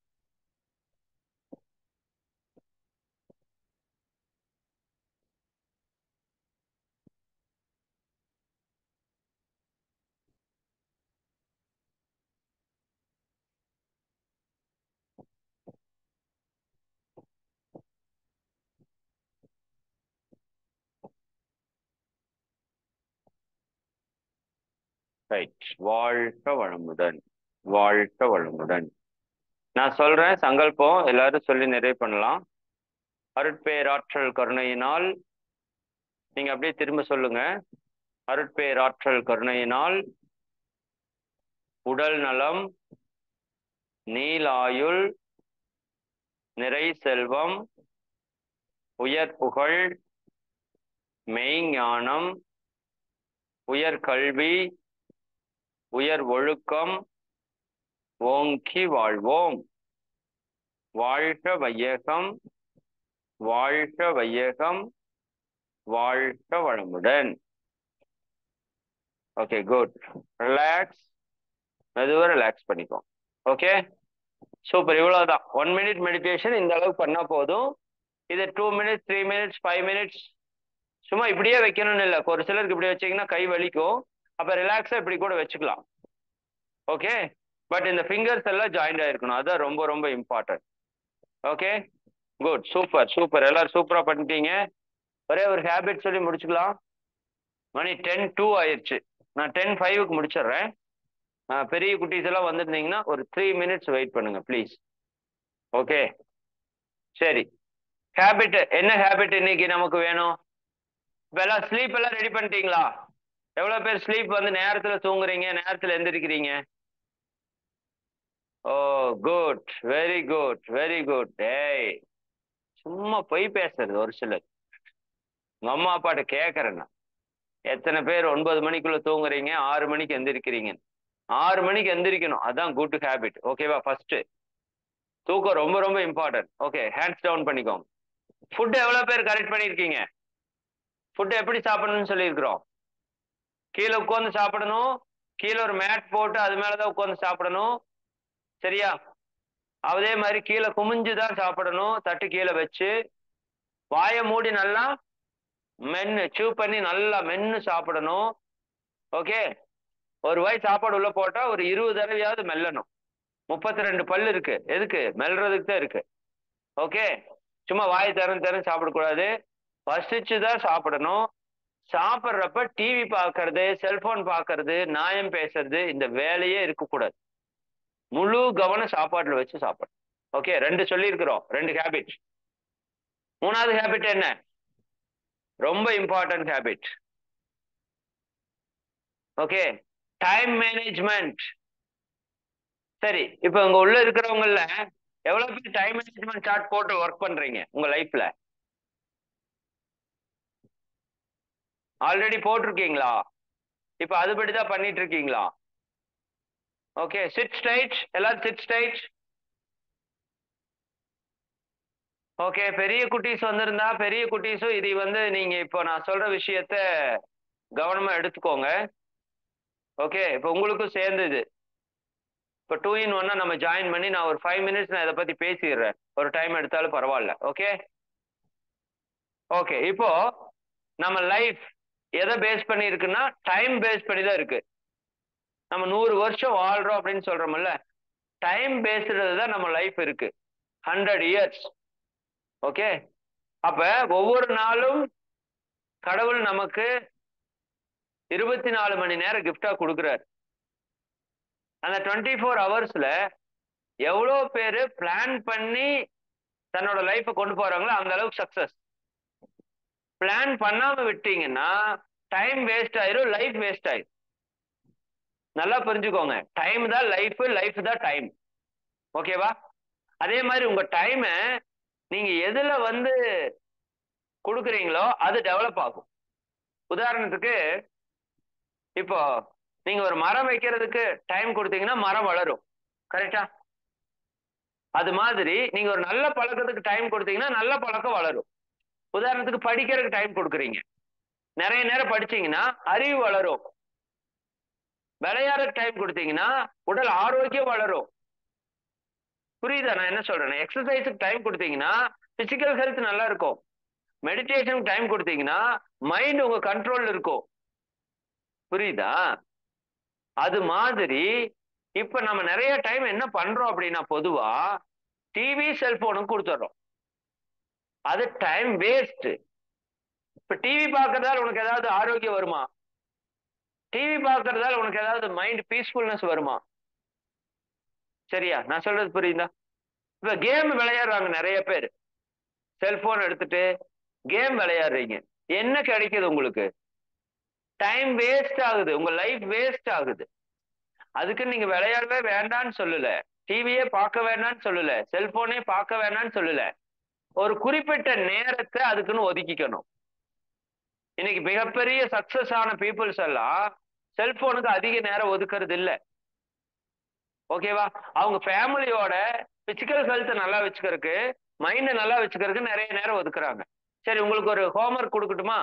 ரைட். வாழ்க வளமுடன், வாழ்க வளமுடன். நான் சொல்றேன் சங்கல்பம், எல்லாரும் சொல்லி நிறைவு பண்ணலாம். அருட்பேராற்றல் கருணையினால், நீங்க அப்படியே திரும்ப சொல்லுங்க. அருட்பேராற்றல் கருணையினால் உடல் நலம், நீலாயுள், நிறை செல்வம், உயர் புகழ், மெய்ஞானம், உயர் கல்வி, உயர் ஒழுக்கம் ஓங்கி வாழ்வோம். வாழ்க வையகம், வாழ்க வையகம், வாழ்க வளமுடன். Okay, good. ரிலாக்ஸ், மெதுவாக ரிலாக்ஸ் பண்ணிக்கோ. Okay, super. இவ்வளவுதான். 1 மினிட் மெடிடேஷன் இந்த அளவுக்கு பண்ணா போதும். இது 2 மினிட்ஸ், 3 மினிட்ஸ், 5 மினிட்ஸ் சும்மா இப்படியே வைக்கணும்னு இல்லை. ஒரு சிலருக்கு இப்படி வச்சீங்கன்னா கை வலிக்கும். அப்ப ரிலாக்ஸா இப்படி கூட வச்சுக்கலாம். ஓகே, பட் இந்த ஃபிங்கர்ஸ் எல்லாம் ஜாயிண்ட் ஆயிருக்கணும். அதுதான் ரொம்ப ரொம்ப important. Okay, good, super super. எல்லாரும் சூப்பரா பண்ணிட்டீங்க. ஒரே ஒரு ஹேபிட் சொல்லி முடிச்சுக்கலாம். மணி 10:02 ஆயிடுச்சு. நான் 10:05க்கு முடிச்சிடுறேன். பெரிய குட்டீஸ் எல்லாம் வந்திருந்தீங்கன்னா ஒரு 3 மினிட்ஸ் வெயிட் பண்ணுங்க ப்ளீஸ். ஓகே, சரி. ஹேபிட் என்ன ஹேபிட் இன்னைக்கு நமக்கு வேணும்? இப்போ எல்லாம் ஸ்லீப் எல்லாம் ரெடி பண்ணிட்டீங்களா? எவ்வளவு பேர் ஸ்லீப் வந்து நேரத்துல தூங்குறீங்க, நேரத்துல எந்திரிக்கிறீங்க? Oh good, very good, very good. ஏய், சும்மா பொய் பேசுறது ஒரு சிலர். உங்க அம்மா அப்பாட்ட கேட்கறேன்னா, எத்தனை பேர் 9 மணிக்குள்ள தூங்குறீங்க, 6 மணிக்கு எந்திரிக்கிறீங்க? 6 மணிக்கு எந்திரிக்கணும், அதான் குட் ஹேபிட். ஓகேவா? ஃபர்ஸ்ட் தூக்கம் ரொம்ப ரொம்ப இம்பார்ட்டன்ட். ஓகே, ஹேண்ட்ஸ் டவுன் பண்ணிக்கோங்க. ஃபுட் எவ்வளவு பேர் கரெக்ட் பண்ணிருக்கீங்க? ஃபுட் எப்படி சாப்பிடணும்னு சொல்லியிருக்கிறோம். கீழே உட்காந்து சாப்பிடணும். கீழே ஒரு மேட் போட்டு அது மேலதான் உட்காந்து சாப்பிடணும். சரியா? அதே மாதிரி கீழே குமிஞ்சுதான் சாப்பிடணும், தட்டு கீழே வச்சு. வாயை மூடி நல்லா மென்னு சூ பண்ணி நல்லா மென்னு சாப்பிடணும். ஓகே, ஒரு வாய் சாப்பாடு உள்ள போட்டா ஒரு 20 தடவையாவது மெல்லணும். 32 பல்லு இருக்கு, எதுக்கு? மெல்றதுக்கு தான் இருக்கு. ஓகே, சும்மா வாய் திறந்து சாப்பிடக்கூடாது. பசிச்சுதான் சாப்பிடணும். சாப்பிட்றப்ப டிவி பார்க்கறது, செல்போன் பார்க்கறது, நியாயம் பேசுறது, இந்த வேலையே இருக்கக்கூடாது. முழு கவனம் சாப்பாட்டுல வச்சு சாப்பிடணும். ஓகே, 2 சொல்லியிருக்கிறோம், 2 ஹேபிட். 3வது ஹேபிட் என்ன? ரொம்ப important habit. Okay, time management. சரி, இப்ப உங்க உள்ள இருக்கிறவங்கள எவ்வளவு பேர் டைம் மேனேஜ்மெண்ட் சார்ட் போட்டு ஒர்க் பண்றீங்க உங்க லைஃப்ல? ஆல்ரெடி போட்டிருக்கீங்களா? இப்ப அதுபடிதான் பண்ணிட்டு இருக்கீங்களா? Okay, sit straight. எல்லாரும் சிட் ஸ்ட்ரைட். ஓகே, பெரிய குட்டீஸ் வந்திருந்தா பெரிய குட்டீஸும் இது வந்து நீங்க இப்போ நான் சொல்ற விஷயத்த கவனமா எடுத்துக்கோங்க. ஓகே, இப்போ உங்களுக்கும் சேர்ந்து இது இப்போ 2 in 1 நம்ம ஜாயின் பண்ணி நான் ஒரு 5 மினிட்ஸ் நான் இதை பத்தி பேசிடுறேன். ஒரு டைம் எடுத்தாலும் பரவாயில்ல. ஓகே ஓகே, இப்போ நம்ம லைஃப் எதை பேஸ் பண்ணி இருக்குன்னா டைம் பேஸ் பண்ணி தான் இருக்கு. நம்ம 100 வருஷம் வாழ்றோம் அப்படின்னு சொல்றோம்ல, டைம் பேஸ்டு தான் நம்ம லைஃப் இருக்கு. 100 years. ஓகே, அப்ப ஒவ்வொரு நாளும் கடவுள் நமக்கு 24 மணி நேரம் கிஃப்டா கொடுக்குறாரு. அந்த 24 ஹவர்ஸ்ல எவ்வளோ பேரு பிளான் பண்ணி தன்னோட லைஃபை கொண்டு போறாங்களோ அந்த அளவுக்கு சக்சஸ். பிளான் பண்ணாம விட்டீங்கன்னா டைம் வேஸ்ட் ஆயிரும், லைஃப் வேஸ்ட் ஆயிரும். நல்லா புரிஞ்சுக்கோங்க, டைம் தான் லைஃப், லைஃப் தான் டைம். ஓகேவா? அதே மாதிரி உங்க டைமை நீங்க எதுல வந்து கொடுக்குறீங்களோ அது டெவலப் ஆகும். உதாரணத்துக்கு இப்போ நீங்க ஒரு மரம் வைக்கிறதுக்கு டைம் கொடுத்தீங்கன்னா மரம் வளரும். கரெக்டா? அது மாதிரி நீங்க ஒரு நல்ல பழக்கத்துக்கு டைம் கொடுத்தீங்கன்னா நல்ல பழக்கம் வளரும். உதாரணத்துக்கு படிக்கிறதுக்கு டைம் கொடுக்குறீங்க, நிறைய நேரம் படிச்சீங்கன்னா அறிவு வளரும். விளையாடுறதுக்கு டைம் கொடுத்தீங்கன்னா உடல் ஆரோக்கியம் வளரும். புரியுதா நான் என்ன சொல்றேன்? எக்ஸசைஸுக்கு டைம் கொடுத்தீங்கன்னா பிசிக்கல் ஹெல்த் நல்லா இருக்கும். மெடிடேஷனுக்கு டைம் கொடுத்தீங்கன்னா மைண்ட் உங்க கண்ட்ரோல் இருக்கும். புரியுதா? அது மாதிரி இப்ப நம்ம நிறைய டைம் என்ன பண்றோம் அப்படின்னா, பொதுவா டிவி செல்போனுக்கு கொடுத்துட்றோம். அது டைம் வேஸ்ட். இப்ப டிவி பார்க்கறதால உனக்கு ஏதாவது ஆரோக்கியம் வருமா? டிவி பார்க்கறதால உனக்கு ஏதாவது மைண்ட் பீஸ்ஃபுல்னஸ் வருமா? சரியா நான் சொல்றது புரியுதா? இப்ப கேம் விளையாடுறாங்க நிறைய பேர், செல்போன் எடுத்துட்டு கேம் விளையாடுறீங்க, என்ன கிடைக்குது உங்களுக்கு? டைம் வேஸ்ட் ஆகுது, உங்க லைஃப் வேஸ்ட் ஆகுது. அதுக்கு நீங்க விளையாடவே வேண்டாம்னு சொல்லல, டிவியே பார்க்க வேண்டாம்னு சொல்லல, செல்போனே பார்க்க வேண்டாம்னு சொல்லல. ஒரு குறிப்பிட்ட நேரத்தை அதுக்குன்னு ஒதுக்கிக்கணும். இன்னைக்கு மிகப்பெரிய சக்சஸ் ஆன பீப்புள்ஸ் எல்லாம் செல்போனுக்கு அதிக நேரம் ஒதுக்குறது இல்லை. ஓகேவா? அவங்க ஃபேமிலியோட பிசிக்கல் ஹெல்த் நல்லா வச்சுக்கிறதுக்கு, மைண்டை நல்லா வச்சுக்கிறதுக்கு நிறைய நேரம் ஒதுக்குறாங்க. சரி, உங்களுக்கு ஒரு ஹோம்ஒர்க் கொடுக்கட்டுமா?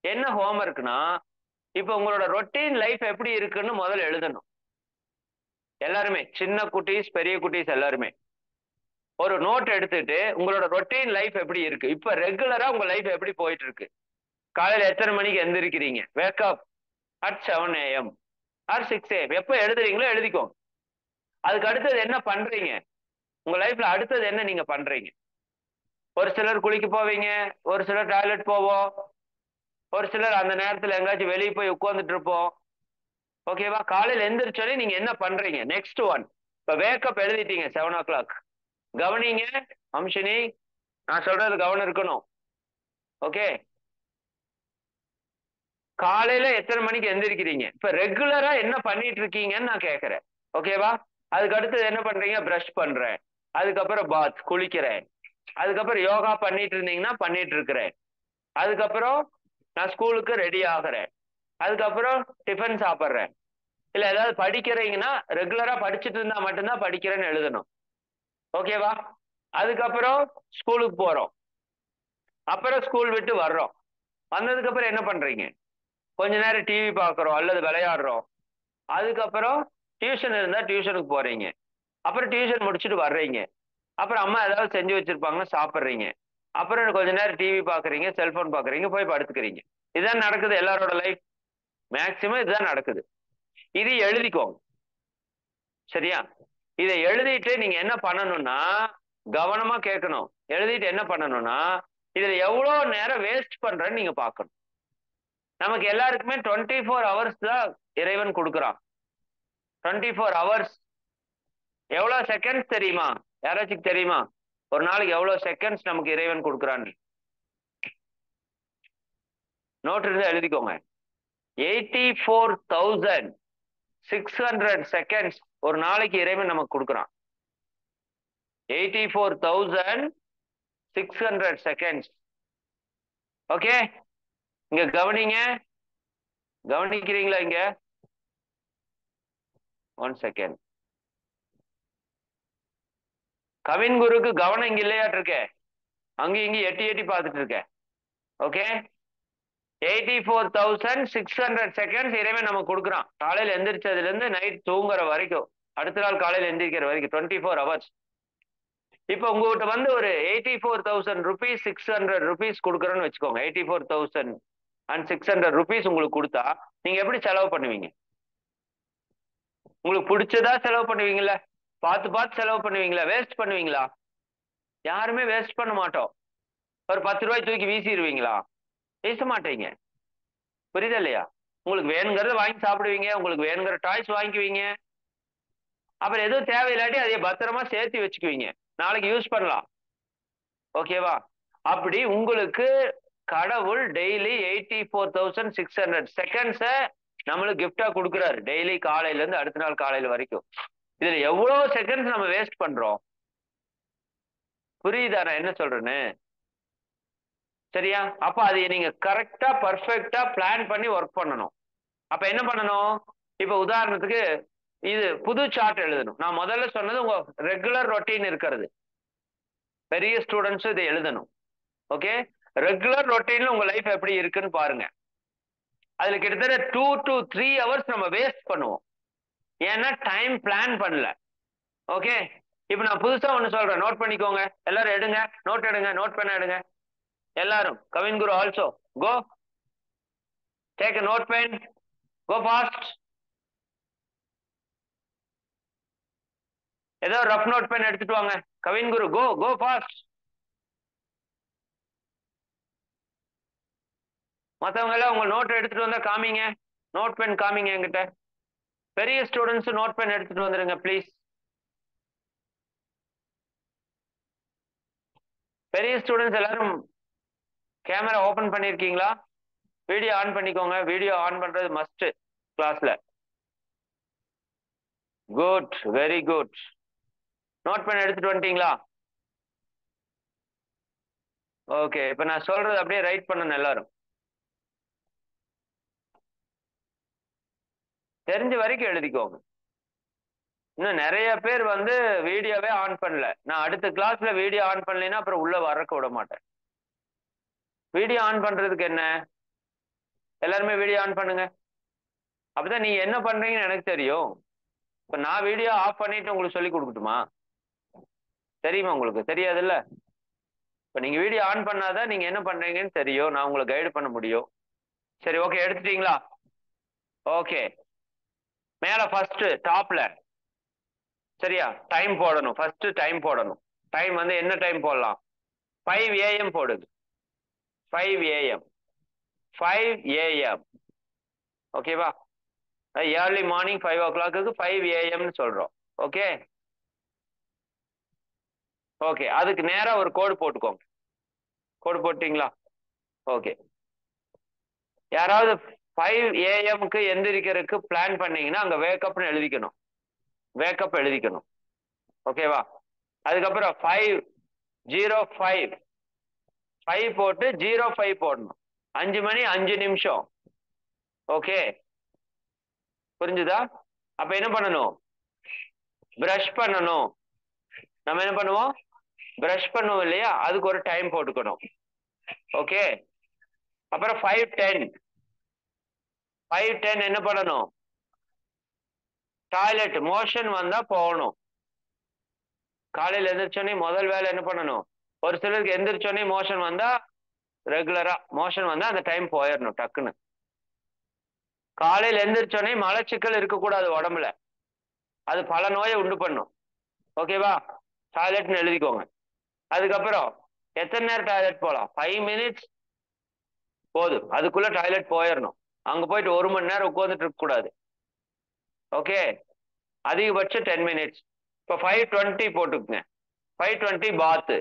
என்ன ஹோம்ஒர்க்னா, இப்போ உங்களோட ரொட்டீன் லைஃப் எப்படி இருக்குன்னு முதல்ல எழுதணும். எல்லாருமே, சின்ன குட்டீஸ் பெரிய குட்டீஸ் எல்லாருமே ஒரு நோட் எடுத்துட்டு உங்களோட ரொட்டீன் லைஃப் எப்படி இருக்கு, இப்ப ரெகுலரா உங்க லைஃப் எப்படி போயிட்டு இருக்கு, காலையில எத்தனை மணிக்கு எந்திரிக்கிறீங்க, wake up at 7 AM or 6 AM, எப்ப எழுதுறீங்களோ எழுதிக்கோங்க. அதுக்கு அடுத்தது என்ன பண்றீங்க, உங்க லைஃப்ல அடுத்தது என்ன நீங்க பண்றீங்க. ஒரு சிலர் குளிக்க போவீங்க, ஒரு சிலர் டாய்லெட் போவோம், ஒரு சிலர் அந்த நேரத்துல எங்காச்சும் வெளியே போய் உட்கார்ந்துட்டு இருப்போம். ஓகேவா? காலையில எந்திரிச்சோடனே நீங்க என்ன பண்றீங்க? நெக்ஸ்ட் ஒன், இப்ப வேக்கப் எழுதிட்டீங்க 7 o'clock. கவனிங்க அம்ஷினி, நான் சொல்றது கவனம் இருக்கணும். ஓகே, காலையில எத்தனை மணிக்கு எந்திரிக்கிறீங்க, இப்ப ரெகுலரா என்ன பண்ணிட்டு இருக்கீங்கன்னு நான் கேட்கறேன். ஓகேவா? அதுக்கு அடுத்தது என்ன பண்றீங்க? பிரஷ் பண்றேன், அதுக்கப்புறம் பாத் குளிக்கிறேன், அதுக்கப்புறம் யோகா பண்ணிட்டு இருந்தீங்கன்னா பண்ணிட்டு இருக்கிறேன், அதுக்கப்புறம் நான் ஸ்கூலுக்கு ரெடி ஆகுறேன், அதுக்கப்புறம் டிஃபன் சாப்பிட்றேன். இல்ல ஏதாவது படிக்கிறீங்கன்னா ரெகுலரா படிச்சுட்டு இருந்தா மட்டும்தான் படிக்கிறேன்னு எழுதணும். ஓகேவா? அதுக்கப்புறம் ஸ்கூலுக்கு போறோம், அப்புறம் ஸ்கூல் விட்டு வர்றோம், வந்ததுக்கு அப்புறம் என்ன பண்றீங்க? கொஞ்ச நேரம் டிவி பார்க்குறோம் அல்லது விளையாடுறோம், அதுக்கப்புறம் டியூஷன் இருந்தா டியூஷனுக்கு போறீங்க, அப்புறம் டியூஷன் முடிச்சுட்டு வர்றீங்க, அப்புறம் அம்மா ஏதாவது செஞ்சு வச்சிருப்பாங்க சாப்பிட்றீங்க, அப்புறம் கொஞ்ச நேரம் டிவி பார்க்குறீங்க, செல்போன் பார்க்குறீங்க, போய் படுத்துக்கிறீங்க. இதுதான் நடக்குது எல்லாரோட லைஃப். மேக்சிமம் இதுதான் நடக்குது. இது எழுதிக்கோங்க. சரியா? இதை எழுதிட்டு நீங்க என்ன பண்ணணும்னா, கவனமா கேட்கணும். எழுதிட்டு என்ன பண்ணணும்னா, இதுல எவ்வளவு நேரம் வேஸ்ட் பண்றேன்னு நீங்க பார்க்கணும். நமக்கு எல்லாருக்குமே 24 hours தான் இறைவன் கொடுக்குறான். 24 hours எவ்வளவு செகண்ட்ஸ் தெரியுமா? யாராச்சும் தெரியுமா ஒரு நாளைக்கு எவ்வளவு செகண்ட்ஸ் நமக்கு இறைவன் கொடுக்குறான்னு? நோட் இருந்தா எழுதிக்கோங்க. 84,600 செகண்ட்ஸ் ஒரு நாளைக்கு இறைவன் நமக்கு கொடுக்குறான். 84,600 செகண்ட்ஸ். ஓகே, இங்க கவனிங்க, கவனிக்கிறீங்களா? இங்க 1 செகண்ட். கவின் குருக்கு கவனம் இங்க இல்லையாட்டு இருக்கேன், அங்கேயும் இங்க எட்டி எட்டி பார்த்துட்டு இருக்கேன். ஓகே, 84,600 செகண்ட்ஸ் இறைவன் நமக்கு கொடுக்குறான். காலையில் எந்திரிச்சதுல இருந்து நைட் தூங்குற வரைக்கும், அடுத்த நாள் காலையில் எந்திரிக்கிற வரைக்கும் 24 hours. இப்ப உங்ககிட்ட வந்து ஒரு 84,000 rupees 600 rupees கொடுக்குறோன்னு வச்சுக்கோங்க. 84,600 rupees உங்களுக்கு கொடுத்தா நீங்க எப்படி செலவு பண்ணுவீங்க? உங்களுக்கு பிடிச்சதா செலவு பண்ணுவீங்களா? பார்த்து பார்த்து செலவு பண்ணுவீங்களா? வேஸ்ட் பண்ணுவீங்களா? யாருமே வேஸ்ட் பண்ண மாட்டோம். ஒரு 10 ரூபாய் தூக்கி வீசிடுவீங்களா? வீச மாட்டீங்க. புரியுதா இல்லையா? உங்களுக்கு வேணுங்கிறத வாங்கி சாப்பிடுவீங்க, உங்களுக்கு வேணுங்கிற டாய்ஸ் வாங்கிக்குவீங்க. அப்புறம் எதுவும் தேவையில்லாட்டி அதை பத்திரமா சேர்த்து வச்சுக்குவீங்க, நாளைக்கு யூஸ் பண்ணலாம். ஓகேவா? அப்படி உங்களுக்கு கடவுள் டெய்லி 84,600 செகண்ட்ஸை நம்மளுக்கு கிஃப்டா கொடுக்குறாரு. டெய்லி காலையில இருந்து அடுத்த நாள் காலையில வரைக்கும். இதுல எவ்வளவு செகண்ட்ஸ் நம்ம வேஸ்ட் பண்றோம்? புரியுதா நான் என்ன சொல்றேன்னு? சரியா? அப்ப அதை நீங்க கரெக்டா பர்ஃபெக்டா பிளான் பண்ணி ஒர்க் பண்ணணும். அப்ப என்ன பண்ணணும்? இப்ப உதாரணத்துக்கு இது புது சார்ட் எழுதணும். நான் முதல்ல சொன்னது உங்க ரெகுலர் ரொட்டீன் இருக்கிறது. பெரிய ஸ்டூடெண்ட்ஸ் இதை எழுதணும். ஓகே, ரெகுலர் ரொட்டீன்ல உங்க லைஃப் எப்படி இருக்குன்னு பாருங்க. அதுல கிட்டத்தட்ட 2 to 3 hours நம்ம வேஸ்ட் பண்ணுவோம். ஏன்னா டைம் பிளான் பண்ணல. ஓகே, இப்ப நான் புதுசா ஒண்ணு சொல்றேன், நோட் பண்ணிக்கோங்க. எல்லாரும் எடுங்க, நோட் எடுங்க, நோட் பண்ண எடுங்க எல்லாரும். Kavin Guru also go take a note pen, go fast. ஏதோ ரஃப் நோட் பென் எடுத்துட்டு வாங்க. Kavin Guru go fast. மற்றவங்க எல்லாம் உங்க நோட் எடுத்துட்டு வந்தா காமிங்க, நோட் பென் காமிங்க என்கிட்ட. பெரிய ஸ்டூடெண்ட்ஸ் நோட் பென் எடுத்துட்டு வந்துருங்க ப்ளீஸ். பெரிய ஸ்டூடெண்ட்ஸ் எல்லாரும் கேமரா ஓபன் பண்ணிருக்கீங்களா? வீடியோ ஆன் பண்ணிக்கோங்க. வீடியோ ஆன் பண்றது மஸ்ட் கிளாஸ்ல. Good, very good. Note pen எடுத்துட்டு வந்துட்டீங்களா? ஓகே, இப்ப நான் சொல்றது அப்படியே ரைட் பண்ணணும் எல்லாரும். தெரிஞ்ச வரைக்கும் எழுதிக்கோங்க. இன்னும் நிறைய பேர் வந்து வீடியோவே ஆன் பண்ணல. நான் அடுத்த கிளாஸ்ல வீடியோ ஆன் பண்ணலைன்னா அப்புறம் உள்ள வரக்க விட மாட்டேன். வீடியோ ஆன் பண்றதுக்கு என்ன, எல்லாருமே வீடியோ ஆன் பண்ணுங்க. அப்பதான் நீங்க என்ன பண்றீங்கன்னு எனக்கு தெரியும். இப்ப நான் வீடியோ ஆஃப் பண்ணிட்டு உங்களுக்கு சொல்லி கொடுக்கட்டுமா? தெரியுமா? உங்களுக்கு தெரியாதுல்ல. இப்ப நீங்க வீடியோ ஆன் பண்ணாதான் நீங்க என்ன பண்றீங்கன்னு தெரியும், நான் உங்களை கைடு பண்ண முடியும். சரி, ஓகே, எடுத்துட்டீங்களா? ஓகே, மேல ஃபர்ஸ்ட் டாப்ல சரியா டைம் போடணும். ஃபர்ஸ்ட் டைம் போடணும். டைம் வந்து என்ன டைம் போடலாம்? 5 AM போடுது. 5 AM 5 AM ஓகேவா? ஏர்லி மார்னிங் 5 o'clock 5 AM சொல்றோம். ஓகே ஓகே, அதுக்கு நேரா ஒரு கோடு போட்டுக்கோங்க. கோடு போட்டீங்களா? ஓகே, யாராவது 5 AM எந்திரிக்கிறதுக்கு பிளான் பண்ணீங்கன்னா அங்க வேக்கப்னு எழுதிக்கணும். வேக்கப் எழுதிக்கணும். ஓகேவா? அதுக்கப்புறம் 5:05 5 போட்டு 05 போடணும். 5 மணி 5 நிமிஷம். ஓகே, புரிஞ்சுதா? அப்ப என்ன பண்ணணும்? பிரஷ் பண்ணணும். நம்ம என்ன பண்ணுவோம்? பிரஷ் பண்ணுவோம் இல்லையா? அதுக்கு ஒரு டைம் போட்டுக்கணும். ஓகே, அப்புறம் 5:10 என்ன பண்ணணும்? டாய்லெட் மோஷன் வந்தா போகணும். காலையில் எந்திரிச்சோடனே முதல் வேலை என்ன பண்ணணும்? ஒரு சிலருக்கு எந்திரிச்சோடனே மோஷன் வந்தா, ரெகுலரா மோஷன் வந்தா அந்த டைம் போயிடணும் டக்குன்னு. காலையில் எந்திரிச்சோடனே மலச்சிக்கல் இருக்கக்கூடாது உடம்புல, அது பல நோயை உண்டு பண்ணும். ஓகேவா? டாய்லெட்னு எழுதிக்கோங்க. அதுக்கப்புறம் எத்தனை நேரம் டாய்லெட் போகலாம்? 5 minutes போதும். அதுக்குள்ள டாய்லெட் போயிடணும். அங்க போயிட்டு 1 மணி நேரம் உட்காந்துட்டு இருக்க கூடாது. ஓகே, அதிகபட்சம் 10 minutes. இப்போ 5:20 போட்டுக்குங்க. 5:20 பாத்து.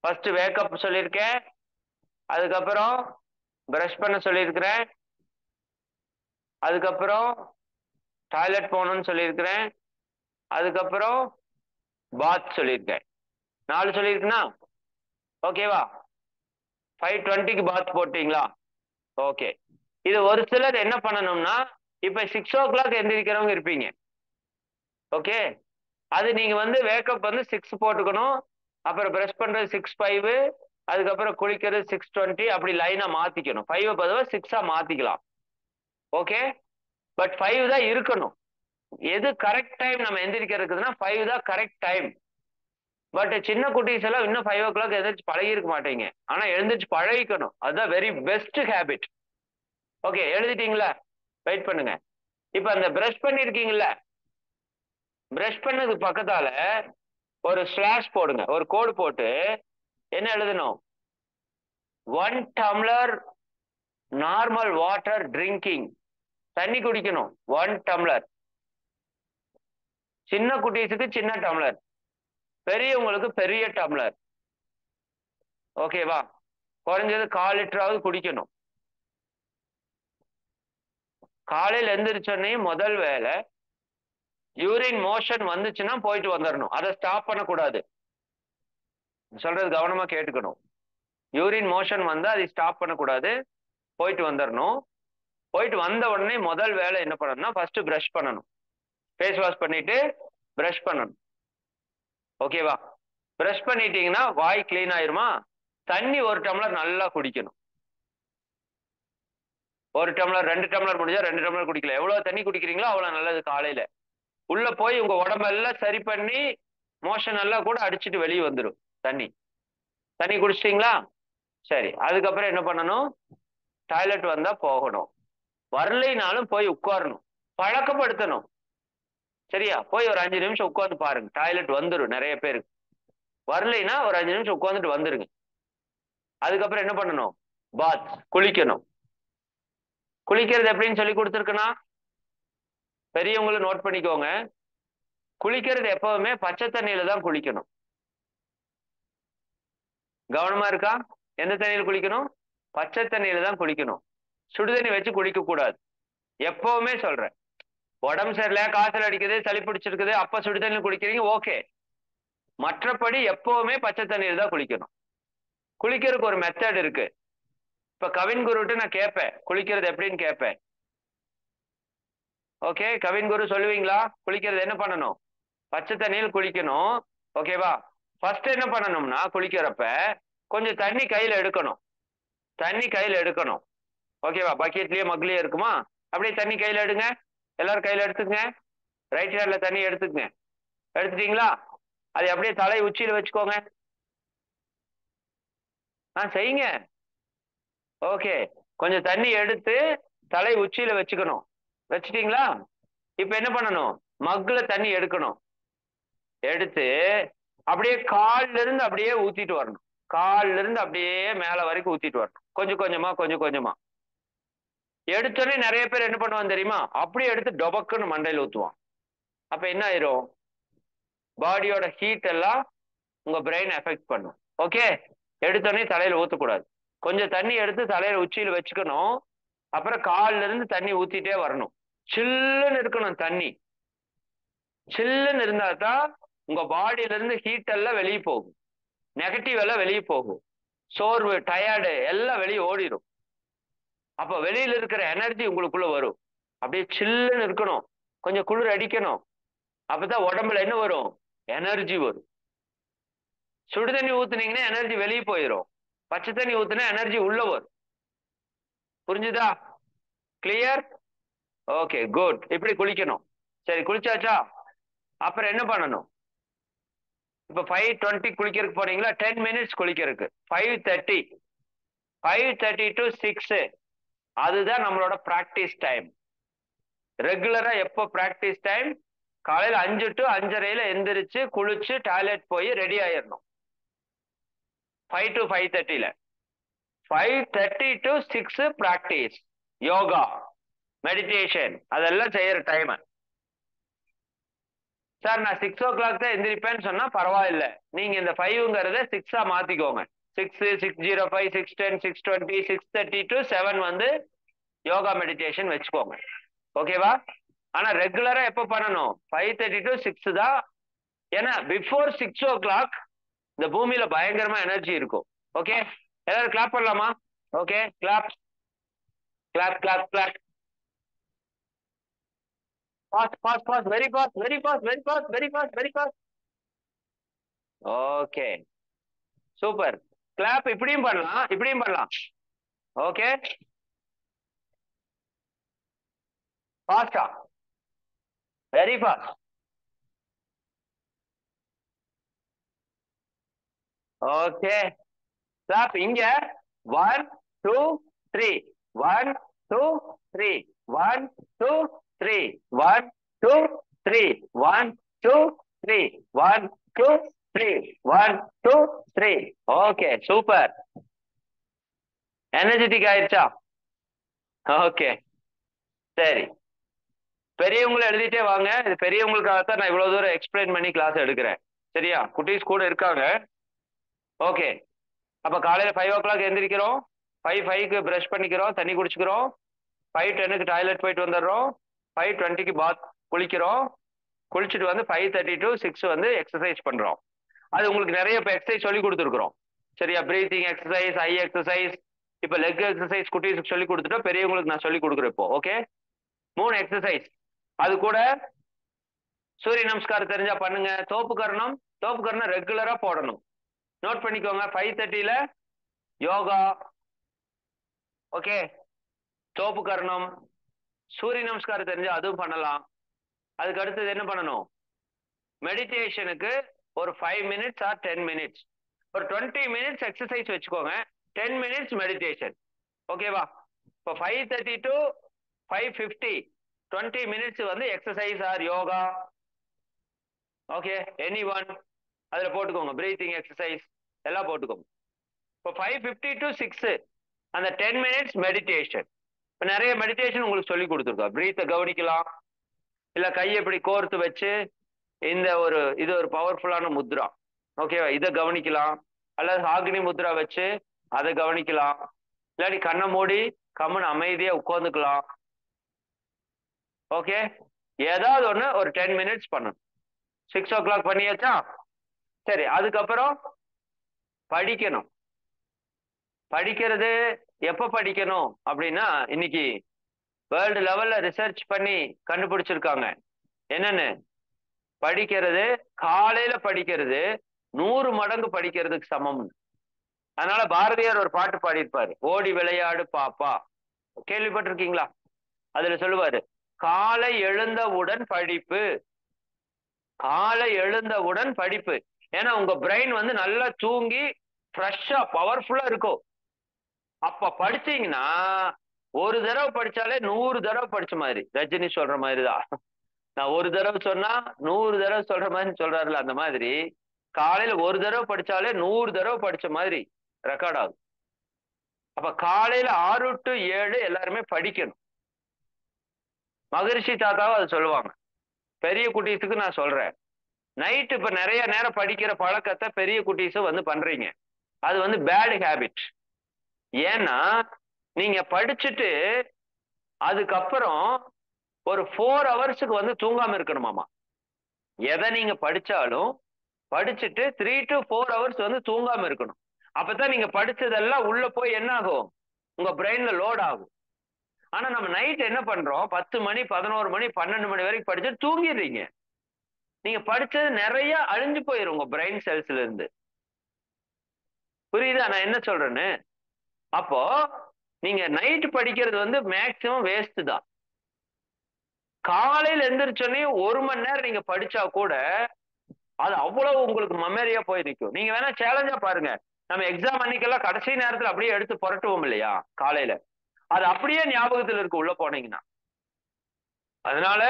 ஃபர்ஸ்ட் வேக்கப் சொல்லியிருக்கேன், அதுக்கப்புறம் பிரஷ் பண்ண சொல்லியிருக்கிறேன், அதுக்கப்புறம் டாய்லெட் போகணும்னு சொல்லியிருக்கிறேன், அதுக்கப்புறம் பாத் சொல்லியிருக்கேன். 4 சொல்லியிருக்குன்னா ஓகேவா? 5:20 பாத் போட்டீங்களா? ஓகே, இது ஒரு சிலர் என்ன பண்ணணும்னா, இப்ப 6 o'clock எந்திரிக்கிறவங்க இருப்பீங்க. ஓகே, அது நீங்க வந்து வேக்கப் வந்து 6 போட்டுக்கணும். அப்புறம் பிரஷ் பண்றது 6:05, அதுக்கப்புறம் குளிக்கிறது 6:20, அப்படி லைனா மாத்திக்கணும். 5 பதிவா 6 மாத்திக்கலாம். ஓகே, பட் 5 தான் இருக்கணும். எது கரெக்ட் டைம் நம்ம எந்திரிக்கிறதுக்குன்னா 5 தான் கரெக்ட் டைம். பட் சின்ன குட்டீஸ் எல்லாம் இன்னும் 5 o'clock எந்திரிச்சு பழகி இருக்க மாட்டீங்க. ஆனா எழுந்திரிச்சு பழகிக்கணும். அதுதான் வெரி பெஸ்ட் ஹேபிட். ஓகே, எழுதிட்டீங்களா? வெயிட் பண்ணுங்க. இப்ப அந்த பிரஷ் பண்ணிருக்கீங்கல்ல, பிரஷ் பண்ணதுக்கு பக்கத்தால ஒரு ஸ்லாஷ் போடுங்க, ஒரு கோடு போட்டு என்ன எழுதணும்? 1 tumbler நார்மல் வாட்டர் ட்ரிங்கிங், தண்ணி குடிக்கணும் 1 tumbler. சின்ன குட்டீஸுக்கு சின்ன டம்ளர், பெரியவங்களுக்கு பெரிய டம்ளர். ஓகேவா? குறைஞ்சது 1/4 லிட்டராவது குடிக்கணும். காலையில் எந்திரிச்சோடனே முதல் வேலை யூரின் மோஷன் வந்துச்சுன்னா போயிட்டு வந்துடணும். அதை ஸ்டாப் பண்ணக்கூடாது. சொல்றது கவனமா கேட்டுக்கணும். யூரின் மோஷன் வந்தா அதை ஸ்டாப் பண்ணக்கூடாது, போயிட்டு வந்துடணும். போயிட்டு வந்த உடனே முதல் வேலை என்ன பண்ணணும்னா ஃபர்ஸ்ட் பிரஷ் பண்ணணும். ஃபேஸ் வாஷ் பண்ணிட்டு பிரஷ் பண்ணணும். ஓகேவா? பிரஷ் பண்ணிட்டீங்கன்னா வாய் கிளீன் ஆயிருமா? தண்ணி 1 டம்ளர் நல்லா குடிக்கணும். 1 டம்ளர் 2 டம்ளர் முடிஞ்சா 2 டம்ளர் குடிக்கல. எவ்வளவு தண்ணி குடிக்கிறீங்களோ அவ்வளவு நல்லது. காலையில உள்ள போய் உங்க உடம்பெல்லாம் சரி பண்ணி மோஷன் எல்லாம் கூட அடிச்சுட்டு வெளியே வந்துடும். தண்ணி குடிச்சிட்டீங்களா? சரி. அதுக்கப்புறம் என்ன பண்ணணும்? டாய்லெட் வந்தா போகணும். வரலைனாலும் போய் உட்காரணும், பழக்கப்படுத்தணும். சரியா? போய் ஒரு 5 நிமிஷம் உட்காந்து பாருங்க, டாய்லெட் வந்துடும் நிறைய பேருக்கு. வரலைன்னா ஒரு 5 நிமிஷம் உட்காந்துட்டு வந்துருங்க. அதுக்கப்புறம் என்ன பண்ணணும்? பாத், குளிக்கணும். குளிக்கிறது எப்படின்னு சொல்லி கொடுத்துருக்குன்னா பெரியவங்களும் நோட் பண்ணிக்கோங்க. குளிக்கிறது எப்பவுமே பச்சை தண்ணியில தான் குளிக்கணும். கவனமா இருக்கா? எந்த தண்ணியில் குளிக்கணும்? பச்சை தண்ணியில தான் குளிக்கணும். சுடுதண்ணி வச்சு குளிக்க கூடாது. எப்பவுமே சொல்றேன், உடம்பு சரியில்லை, காய்ச்சல் அடிக்குது, சளி பிடிச்சிருக்குது, அப்ப சுடுதண்ணி குளிக்கிறீங்க, ஓகே. மற்றபடி எப்பவுமே பச்சை தண்ணியில் தான் குளிக்கணும். குளிக்கிறதுக்கு ஒரு மெத்தட் இருக்கு. இப்ப கவின் குருட்டு நான் கேட்பேன், குளிக்கிறது எப்படின்னு கேட்பேன். ஓகே, கவின் குரு சொல்லுவீங்களா? குளிக்கிறது என்ன பண்ணணும்? பச்சை தண்ணியில் குளிக்கணும். ஓகேவா? ஃபர்ஸ்ட் என்ன பண்ணணும்னா குளிக்கிறப்ப கொஞ்சம் தண்ணி கையில எடுக்கணும். ஓகேவா? பக்கெட்லயே மக்லயே இருக்குமா? அப்படியே தண்ணி கையில எடுங்க. எல்லாரும் கையில எடுத்துக்கங்க. ரைட் ஹேண்ட்ல தண்ணி எடுத்துக்கங்க. எடுத்துட்டீங்களா? அதை அப்படியே தலை உச்சியில வச்சுக்கோங்க. செய்யுங்க. ஓகே, கொஞ்சம் தண்ணி எடுத்து தலை உச்சியில வச்சுக்கணும். வச்சுட்டீங்களா? இப்ப என்ன பண்ணணும்? மக்குல தண்ணி எடுக்கணும். எடுத்து அப்படியே கால்ல இருந்து அப்படியே ஊத்திட்டு வரணும். கால்ல இருந்து அப்படியே மேல வரைக்கும் ஊத்திட்டு வரணும். கொஞ்சம் கொஞ்சமா. எடுத்தோடனே நிறைய பேர் என்ன பண்ணுவான் தெரியுமா? அப்படியே எடுத்து டொபக்குன்னு மண்டையில ஊத்துவான். அப்ப என்ன ஆயிரும்? பாடியோட ஹீட் எல்லாம் உங்க பிரெயின் எஃபெக்ட் பண்ணும். ஓகே, எடுத்தோடனே தலையில ஊத்தக்கூடாது. கொஞ்சம் தண்ணி எடுத்து தலையில உச்சியில வச்சுக்கணும். அப்புறம் கால்ல இருந்து தண்ணி ஊத்திட்டே வரணும். சில்லுன்னு இருக்கணும். தண்ணி சில்லுன்னு இருந்தா தான் உங்க பாடியில இருந்து ஹீட் எல்லாம் வெளியே போகும், நெகட்டிவ் எல்லாம் வெளியே போகும், சோர்வு, டயர்டு எல்லாம் வெளியே ஓடிடும். அப்ப வெளியில இருக்கிற எனர்ஜி உங்களுக்குள்ள வரும். அப்படியே சில்லுன்னு இருக்கணும், கொஞ்சம் குளிர் அடிக்கணும். அப்பதான் உடம்புல என்ன வரும்? எனர்ஜி வரும். சுடு தண்ணி ஊத்துனீங்கன்னா எனர்ஜி வெளியே போயிடும். பச்சை தண்ணி ஊத்துனா எனர்ஜி உள்ள வரும். புரிஞ்சுதா? கிளியர்? Okay, good. இப்படி குளிக்கணும். சரி, குளிச்சாச்சா? அப்புறம் என்ன பண்ணணும்? இப்ப 5:20 குளிக்கிறதுக்கு போனீங்களா? 10 மினிட்ஸ் குளிக்கிறதுக்கு. 5:30 to 6 அதுதான் நம்மளோட பிராக்டிஸ் டைம். ரெகுலரா எப்போ பிராக்டிஸ் டைம்? காலையில 5 to 5:30 எந்திரிச்சு குளிச்சு டாய்லெட் போய் ரெடி ஆயிடணும். 5 to 5:30. 5:30 to 6 practice. Yoga, meditation அதெல்லாம் செய்யற டைம். சார் நான் 6 o'clock தான் எந்திரிப்பேன்னு சொன்னா பரவாயில்ல. நீங்க இந்த 5ங்கிறத 6 மாத்திக்கோங்க. 6, 6:05, 6:10, 6:20, 6:30 to 7 வந்து யோகா மெடிடேஷன் வச்சுக்கோங்க. ஓகேவா? ஆனா ரெகுலரா எப்ப பண்ணணும்? 5:30 to 6 தான். ஏன்னா பிஃபோர் 6 o'clock இந்த பூமியில பயங்கரமா எனர்ஜி இருக்கும். ஓகே, எல்லாரும் கிளாப் பண்ணலாமா? Okay, clap. Fast. Very fast. Okay, super. Clap இப்படியும் பண்ணலாம். ஓகே, ஃபாஸ்டா, வெரி ஃபாஸ்ட். ஓகே, கிளாப் இங்க. 1 2 3. 1 2 3. 1 2 3. 1 2 3. 1 2 3 1 2 3 1 2 3 ஓகே சூப்பர் எனர்ஜெட்டிக் ஆயிடுச்சா ஓகே சரி பெரியவங்களை எழுதிட்டே வாங்க இது பெரியவங்களுக்காகத்தான் நான் இவ்வளவு தூரம் எக்ஸ்பிளைன் பண்ணி கிளாஸ் எடுக்கிறேன் சரியா குட்டீஸ் கூட இருக்காங்க ஓகே அப்ப காலையில 5 o'clock எந்திரிக்கிறோம் 5:05 பிரஷ் பண்ணிக்கிறோம் தண்ணி குடிச்சுக்கிறோம் 5:10 டாய்லெட் போயிட்டு வந்துடுறோம் 5:20 பாத் குளிக்கிறோம் குளிச்சுட்டு வந்து 5:30 to 6 வந்து எக்ஸசைஸ் பண்றோம் அது உங்களுக்கு நிறைய இப்போ எக்ஸசைஸ் சொல்லி கொடுத்துருக்குறோம் சரியா பிரீத்திங் எக்ஸசைஸ் ஐ எக்ஸசைஸ் இப்போ லெக் எக்ஸசைஸ் குட்டீஸுக்கு சொல்லி கொடுத்துட்டோம் பெரியவங்களுக்கு நான் சொல்லி கொடுக்குறேன் இப்போ ஓகே 3 எக்ஸசைஸ் அது கூட சூரிய நமஸ்காரம் தெரிஞ்சா பண்ணுங்க தோப்புக்கரணம் ரெகுலரா போடணும் நோட் பண்ணிக்கோங்க 5:30 யோகா ஓகே தோப்புக்கரணம் சூரிய நமஸ்காரம் தெரிஞ்சா அதுவும் பண்ணலாம் அதுக்கு அடுத்தது என்ன பண்ணணும் மெடிடேஷனுக்கு ஒரு 5 minutes ஆர் 10 minutes ஒரு 20 minutes எக்ஸசைஸ் வச்சுக்கோங்க 10 minutes மெடிடேஷன் ஓகேவா இப்போ 5:30 to 5:50 20 minutes வந்து exercise R yoga okay any one அதில் போட்டுக்கோங்க பிரீத்திங் எக்ஸசைஸ் எல்லாம் போட்டுக்கோங்க இப்போ 5:50 to 6 அந்த 10 minutes மெடிடேஷன் இப்போ நிறைய மெடிடேஷன் உங்களுக்கு சொல்லி கொடுத்துருக்கோம் பிரீத்தை கவனிக்கலாம் இல்லை கையை இப்படி கோர்த்து வச்சு இது ஒரு பவர்ஃபுல்லான முத்ரா ஓகேவா இதை கவனிக்கலாம் அல்லது ஆக்னி முத்ரா வச்சு அதை கவனிக்கலாம் இல்லாட்டி கண்ணை மூடி கம்முன்னு அமைதியா உட்காந்துக்கலாம் ஓகே ஏதாவது ஒன்று ஒரு 10 minutes பண்ணணும் 6 o'clock பண்ணியாச்சா சரி அதுக்கப்புறம் படிக்கிறது எப்போ படிக்கணும் அப்படின்னா இன்னைக்கு வேர்ல்டு லெவல்ல ரிசர்ச் பண்ணி கண்டுபிடிச்சிருக்காங்க என்னன்னு காலையில படிக்கிறது 100 மடங்கு படிக்கிறதுக்கு சமம்னு அதனால பாரதியார் ஒரு பாட்டு பாடியிருப்பாரு ஓடி விளையாடு பாப்பா கேள்விப்பட்டிருக்கீங்களா அதுல சொல்லுவாரு காலை எழுந்தவுடன் படிப்பு ஏன்னா உங்க பிரெயின் வந்து நல்லா தூங்கி ஃப்ரெஷ்ஷா பவர்ஃபுல்லா இருக்கும் அப்ப படிச்சீங்கன்னா ஒரு தடவை படிச்சாலே 100 தடவை படிச்ச மாதிரி ரஜினி சொல்ற மாதிரிதான் நான் ஒரு தடவை சொன்னா 100 தடவை சொல்ற மாதிரி சொல்றாருல அந்த மாதிரி காலையில ஒரு தடவை படிச்சாலே 100 தடவை படிச்ச மாதிரி ரெக்கார்ட் ஆகும் அப்ப காலையில 6 to 7 எல்லாருமே படிக்கணும் மகரிஷி தாத்தாவும் அது சொல்லுவாங்க பெரிய குட்டீஸுக்கு நான் சொல்றேன் நைட்டு இப்ப நிறைய நேரம் படிக்கிற பழக்கத்தை பெரிய குட்டீஸும் வந்து பண்றீங்க அது வந்து பேட் ஹேபிட் ஏன்னா நீங்க படிச்சுட்டு அதுக்கப்புறம் ஒரு 4 hours வந்து தூங்காம இருக்கணுமாமா எதை நீங்க படிச்சாலும் படிச்சுட்டு 3 to 4 hours வந்து தூங்காம இருக்கணும் அப்பதான் நீங்க படிச்சதெல்லாம் உள்ள போய் என்ன ஆகும் உங்க பிரெயின்ல லோட் ஆகும் ஆனா நம்ம நைட் என்ன பண்றோம் 10 மணி 11 மணி 12 மணி வரைக்கும் படிச்சு தூங்கிடுறீங்க நீங்க படிச்சது நிறைய அழிஞ்சு போயிரும் உங்க பிரெயின் செல்ஸ்ல இருந்து புரியுதா நான் என்ன சொல்றேன்னு அப்போ நீங்க நைட் படிக்கிறது வந்து மேக்சிமம் வேஸ்ட் தான் காலையில எந்திரிச்சோன்னே 1 மணி நேரம் நீங்க படிச்சா கூட அது அவ்வளவு உங்களுக்கு மெமரியா போய் நிற்கும் நீங்க வேணா சேலஞ்சா பாருங்க நம்ம எக்ஸாம் அன்னைக்கெல்லாம் கடைசி நேரத்துல அப்படியே எடுத்து புரட்டுவோம் இல்லையா காலையில அது அப்படியே ஞாபகத்துல இருக்கு உள்ள போனீங்கன்னா அதனால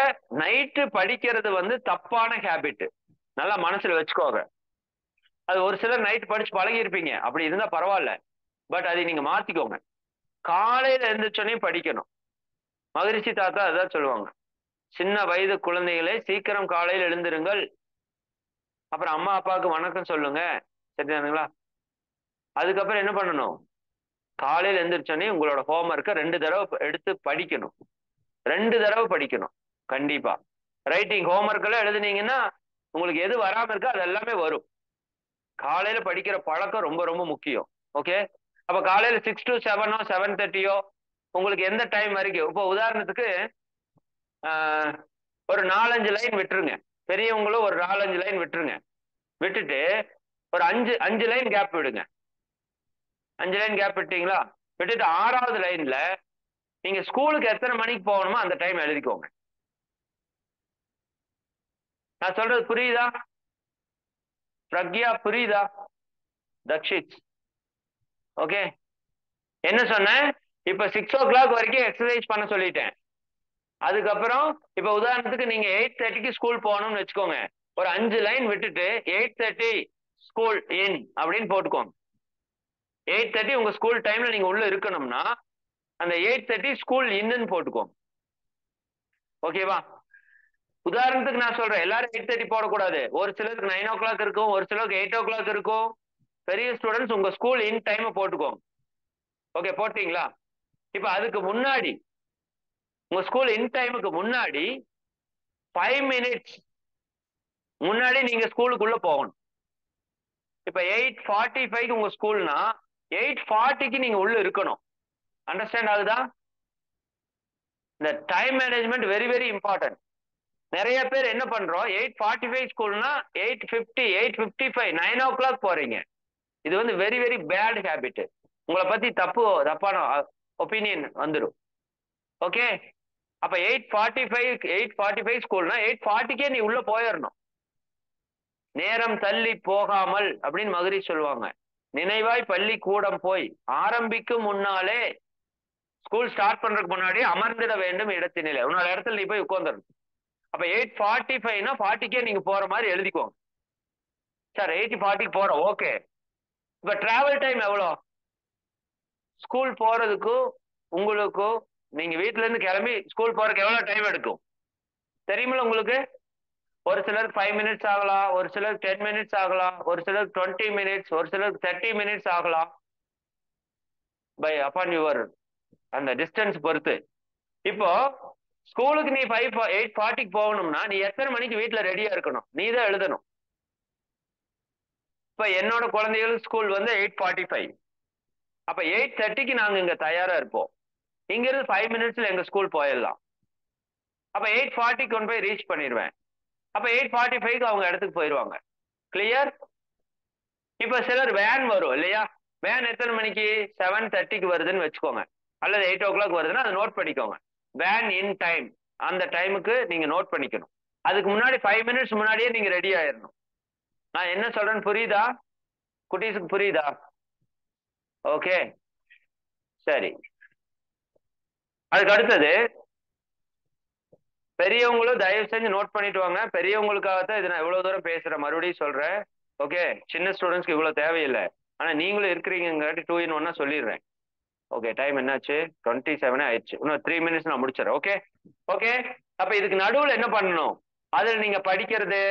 நைட்டு படிக்கிறது வந்து தப்பான ஹேபிட் நல்லா மனசுல வச்சுக்கோங்க அது ஒரு சிலர் நைட் படிச்சு பழகி இருப்பீங்க அப்படி இருந்தா பரவாயில்ல பட் அதை நீங்க மாத்திக்கோங்க காலையில எழுந்திரிச்சோன்னே படிக்கணும் மகரிஷி தாத்தா அதான் சொல்லுவாங்க சின்ன வயது குழந்தைகளே சீக்கிரம் காலையில் எழுந்திருங்கள் அப்புறம் அம்மா அப்பாவுக்கு வணக்கம் சொல்லுங்க சரிதானுங்களா அதுக்கப்புறம் என்ன பண்ணணும் காலையில் எழுந்திரிச்சோன்னே உங்களோட ஹோம்ஒர்க்கை 2 தடவை எடுத்து படிக்கணும் 2 தடவை படிக்கணும் கண்டிப்பா ரைட்டிங் ஹோம்ஒர்க் எல்லாம் எழுதுனீங்கன்னா உங்களுக்கு எது வராம இருக்கோ அது எல்லாமே வரும் காலையில படிக்கிற பழக்கம் ரொம்ப ரொம்ப முக்கியம் ஓகே அப்ப காலையில 6 to 7 7:30 உங்களுக்கு எந்த டைம் வரைக்கும் இப்போ உதாரணத்துக்கு ஒரு 4-5 லைன் விட்டுருங்க பெரியவங்களும் ஒரு 4-5 லைன் விட்டுருங்க விட்டுட்டு ஒரு 5 லைன் கேப் விடுங்க 5 லைன் கேப் விட்டீங்களா விட்டுட்டு 6வது லைன்ல நீங்க ஸ்கூலுக்கு எத்தனை மணிக்கு போகணுமோ அந்த டைம் எழுதிக்கோங்க நான் சொல்றது புரியுதா பிரக்யா புரியுதா தக்ஷித் ஓகே என்ன சொன்னேன் இப்ப 6 o'clock வரைக்கும் எக்ஸசைஸ் பண்ண சொல்லிட்டேன் அதுக்கப்புறம் இப்ப உதாரணத்துக்கு நீங்க 8:30 ஸ்கூல் போகணும்னு வச்சுக்கோங்க ஒரு 5 லைன் விட்டுட்டு 8:30 ஸ்கூல் இன் அப்படின்னு போட்டுக்கோங்க. 8:30 உங்க ஸ்கூல் டைம்ல நீங்க உள்ள இருக்கணும்னா அந்த 8:30 ஸ்கூல் இன்னுன்னு போட்டுக்கோங்க. ஓகேவா? உதாரணத்துக்கு நான் சொல்றேன், எல்லாரும் 8:30 போடக்கூடாது. ஒரு சிலருக்கு 9 o'clock இருக்கும், ஒரு சிலருக்கு 8 o'clock இருக்கும். பெரிய ஸ்டூடெண்ட்ஸ் உங்க ஸ்கூல் இன் டைம் போட்டுக்கோங்க. ஓகே, போட்டீங்களா? இப்ப அதுக்கு முன்னாடி உங்க ஸ்கூல் இன் டைமுக்கு முன்னாடி 5 minutes முன்னாடி நீங்க ஸ்கூலுக்குள்ள போகணும். இப்ப 8:45 உங்க ஸ்கூல்னா 8:40 நீங்க உள்ள இருக்கணும். அண்டர்ஸ்டாண்ட் ஆகுதா? இந்த time management very very important. நிறைய பேர் என்ன பண்றோம், 8:45 ஸ்கூல்னா 8:50 8:55 9 o'clock போறீங்க. இது வந்து வெரி வெரி பேட் ஹேபிட். உங்களை பத்தி தப்பான ஒப்பீனியன் வந்துடும். ஓகே, அப்ப 8:45 ஸ்கூல்னா 8:40 நீ உள்ள போயிடணும். நேரம் தள்ளி போகாமல் அப்படின்னு மதுரை சொல்லுவாங்க. நினைவாய் பள்ளி கூடம் போய் ஆரம்பிக்கும் முன்னாலே, ஸ்கூல் ஸ்டார்ட் பண்றதுக்கு முன்னாடி அமர்ந்திட வேண்டும் இடத்தினிலே. உன்னோட இடத்துல நீ போய் உட்கார்ந்துடணும். அப்ப 8:45னா 40 நீங்க போற மாதிரி எழுதிக்கோங்க. சார் 8:40 போறோம், ஓகே. இப்ப டிராவல் டைம் எவ்வளோ? ஸ்கூல் போறதுக்கும் உங்களுக்கும் நீங்க வீட்டுல இருந்து கிளம்பி ஸ்கூல் போறதுக்கு எவ்வளவு டைம் எடுக்கும் தெரியுமில்ல உங்களுக்கு? ஒரு சிலருக்கு 5 minutes ஆகலாம், ஒரு சிலருக்கு 10 minutes ஆகலாம், ஒரு சிலருக்கு 20 minutes, ஒரு சிலருக்கு 30 minutes ஆகலாம். பை அப்பான் யுவர் அந்த டிஸ்டன்ஸ் பொறுத்து. இப்போ ஸ்கூலுக்கு நீ 8:40 போகணும்னா நீ எத்தனை மணிக்கு வீட்டுல ரெடியா இருக்கணும்? நீ தான் எழுதணும். இப்ப என்னோட குழந்தைகள் ஸ்கூல் வந்து 8:45. அப்ப 8:30 நாங்க இங்க தயாரா இருப்போம். இங்க இருந்து 5 minutesல எங்க ஸ்கூல் போயிடலாம். அப்ப 8:40 கொண்டு போய் ரீச் பண்ணிடுவேன். அப்ப 8:45 அவங்க இடத்துக்கு போயிடுவாங்க. கிளியர்? இப்ப சிலர் வேன் வரும் இல்லையா? வேன் எத்தனை மணிக்கு? 7:30 வருதுன்னு வச்சுக்கோங்க, அல்லது 8 o'clock வருதுன்னா அதை நோட் பண்ணிக்கோங்க. வேன் இன் டைம், அந்த டைமுக்கு நீங்க நோட் பண்ணிக்கணும். அதுக்கு முன்னாடி 5 minutes முன்னாடியே நீங்க ரெடி ஆயிடணும். நான் என்ன சொல்றேன்னு புரியுதா? குட்டீஸுக்கு புரியுதா? ஓகே, சரி. அதுக்கு அடுத்தது பெரியவங்களும் தயவு செஞ்சு நோட் பண்ணிட்டு வாங்க. பெரியவங்களுக்காகத்தான் இது நான் இவ்வளவு தூரம் பேசுறேன், மறுபடியும் சொல்றேன். ஓகே, சின்ன ஸ்டூடெண்ட்ஸ்க்கு இவ்வளவு தேவையில்லை. ஆனா நீங்களும் இருக்கிறீங்காட்டி 2 in 1 சொல்லிடுறேன். ஓகே, டைம் என்னாச்சு? 27 ஆயிடுச்சு. இன்னும் 3 minutes நான் முடிச்சிடறேன். Okay okay. அப்ப இதுக்கு நடுவில் என்ன பண்ணணும்? அதுல நீங்க படிக்கிறது,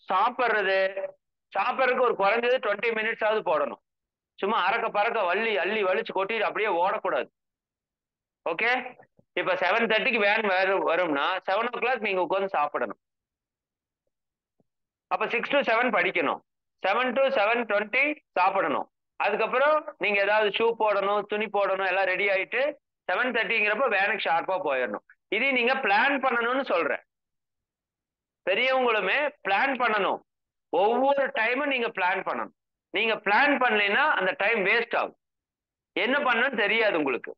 சாப்பிட்றதுக்கு ஒரு குறைஞ்சது 20 minutes ஆவது போடணும். சும்மா அறக்க பறக்க அள்ளி வலிச்சு கொட்டிட்டு அப்படியே ஓடக்கூடாது. ஓகே, இப்ப 7:30 வேன் வரும்னா 7 o'clock நீங்க உட்காந்து சாப்பிடணும். அப்ப 6 to 7 படிக்கணும், 7 to 7:20 சாப்பிடணும். அதுக்கப்புறம் நீங்க ஏதாவது ஷூ போடணும், துணி போடணும், எல்லாம் ரெடி ஆயிட்டு 7:30ங்கிறப்ப வேனுக்கு ஷார்ப்பா போயிடணும். இது நீங்க பிளான் பண்ணணும்னு சொல்றேன். பெரியவங்களுமே பிளான் பண்ணணும். ஒவ்வொரு டைமும் நீங்க பிளான் பண்ணணும். நீங்க பிளான் பண்ணலைன்னா அந்த டைம் வேஸ்ட் ஆகும். என்ன பண்ணணும்னு தெரியாது உங்களுக்கு.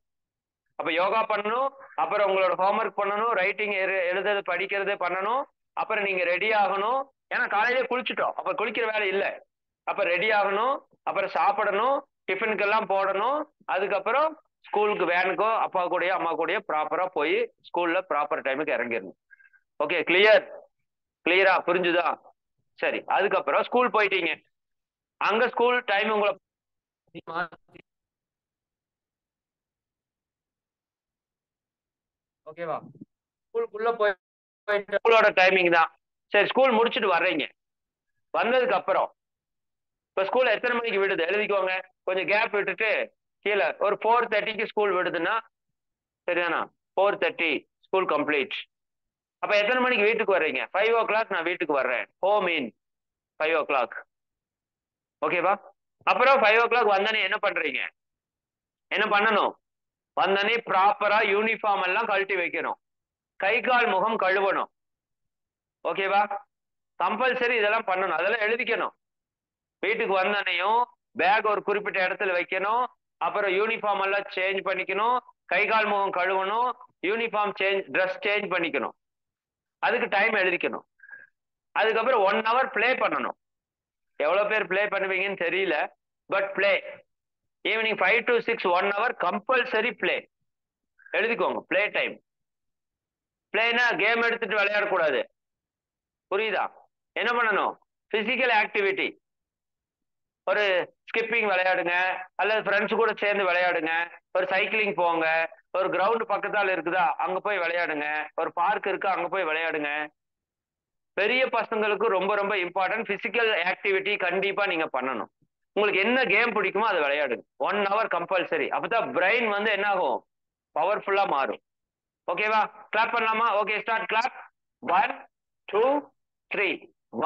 அப்ப யோகா பண்ணணும், அப்புறம் உங்களோட ஹோம்ஒர்க் பண்ணணும், ரைட்டிங் எழுதுறது படிக்கிறது பண்ணணும், அப்புறம் நீங்க ரெடி ஆகணும். ஏன்னா காலையிலே குளிச்சுட்டோம், அப்ப குளிக்கிற வேலை இல்லை. அப்ப ரெடி ஆகணும், அப்புறம் சாப்பிடணும், டிஃபனுக்கு எல்லாம் போடணும். அதுக்கப்புறம் ஸ்கூலுக்கு வேனுக்கோ அப்பா கூடயோ அம்மா கூடயோ ப்ராப்பரா போய் ஸ்கூல்ல ப்ராப்பர் டைமுக்கு இறங்கிடணும். ஓகே, கிளியரா புரிஞ்சுதா? சரி. அதுக்கப்புறம் ஸ்கூல் போயிட்டீங்க, அங்க ஸ்கூல் டைம் உங்களை ஓகேவா? ஸ்கூலுக்குள்ள போயிட்டு ஸ்கூலோட டைமிங் தான். சரி, ஸ்கூல் முடிச்சுட்டு வர்றீங்க. வந்ததுக்கு அப்புறம் இப்ப ஸ்கூல் எத்தனை மணிக்கு விடுது எழுதிக்கோங்க. கொஞ்சம் கேப் விட்டுட்டு கீழே ஒரு 4:30 ஸ்கூல் விடுதுன்னா சரிதானா? 4:30 ஸ்கூல் கம்ப்ளீட். அப்ப எத்தனை மணிக்கு வீட்டுக்கு வர்றீங்க? 5 o'clock நான் வீட்டுக்கு வர்றேன். Home in 5 o'clock. ஓகேவா? அப்புறம் 5 o'clock வந்தனே என்ன பண்றீங்க? என்ன பண்ணணும்? வந்தனே ப்ராப்பரா யூனிஃபார்ம் எல்லாம் கழட்டி வைக்கணும், கை கால் முகம் கழுவணும். ஓகேவா? கம்பல்சரி இதெல்லாம் பண்ணணும், அதெல்லாம் எழுதிக்கணும். வீட்டுக்கு வந்தனையும் பேக் ஒரு குறிப்பிட்ட இடத்துல வைக்கணும், அப்புறம் யூனிஃபார்ம் எல்லாம் சேஞ்ச் பண்ணிக்கணும், கை கால் முகம் கழுவணும், யூனிஃபார்ம் ட்ரெஸ் சேஞ்ச் பண்ணிக்கணும். அதுக்கு டைம் எழுதிக்கணும். அதுக்கப்புறம் 1 hour பிளே பண்ணணும். எவ்வளவு பேர் பிளே பண்ணுவீங்கன்னு தெரியல, but play evening 5 to 6 1 hour compulsory play எழுதிக்கோங்க. Play time. பிளேனா கேம் எடுத்துட்டு விளையாடக்கூடாது, புரியுதா? என்ன பண்ணணும்? Physical activity. ஒரு ஸ்கிப்பிங் விளையாடுங்க, அல்லது ஃப்ரெண்ட்ஸ் கூட சேர்ந்து விளையாடுங்க, ஒரு சைக்கிளிங் போங்க, ஒரு கிரவுண்ட் பக்கத்தால் இருக்குதா அங்க போய் விளையாடுங்க, ஒரு பார்க் இருக்கு அங்க போய் விளையாடுங்க. பெரிய பசங்களுக்கு ரொம்ப ரொம்ப இம்பார்ட்டன்ட் பிசிக்கல் ஆக்டிவிட்டி கண்டிப்பா நீங்க பண்ணணும். உங்களுக்கு என்ன கேம் பிடிக்குமோ அதை விளையாடுங்க. 1 hour கம்பல்சரி. அப்பதான் பிரெயின் வந்து என்ன ஆகும்? பவர்ஃபுல்லா மாறும். ஓகேவா? கிளாப் பண்ணலாமா? Okay, start. கிளாப். 1 2 3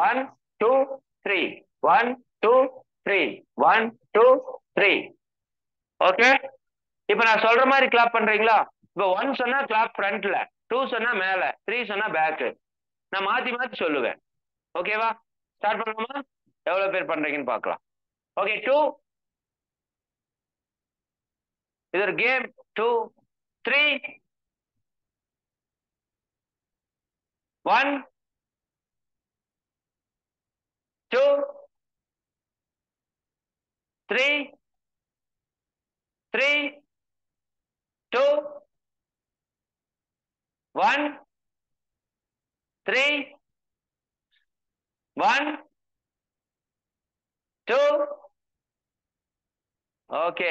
1 2 3 1 2 3 1 2 3. ஓகே, இப்ப நான் சொல்ற மாதிரி கிளாப் பண்றீங்களா? இப்ப 1 சொன்னா கிளாப் ஃப்ரண்ட்ல, 2 சொன்னா மேல, 3 சொன்னா பேக். நான் மாத்தி மாத்தி சொல்லுவேன். ஓகேவா? ஸ்டார்ட் பண்ணலாமா? எவ்வளவு பேர் பண்றீங்கன்னு பார்க்கலாம். ஓகே, 2. இது ஒரு கேம். 2 3 1 2 3 3 2 1 3 1 2. Okay,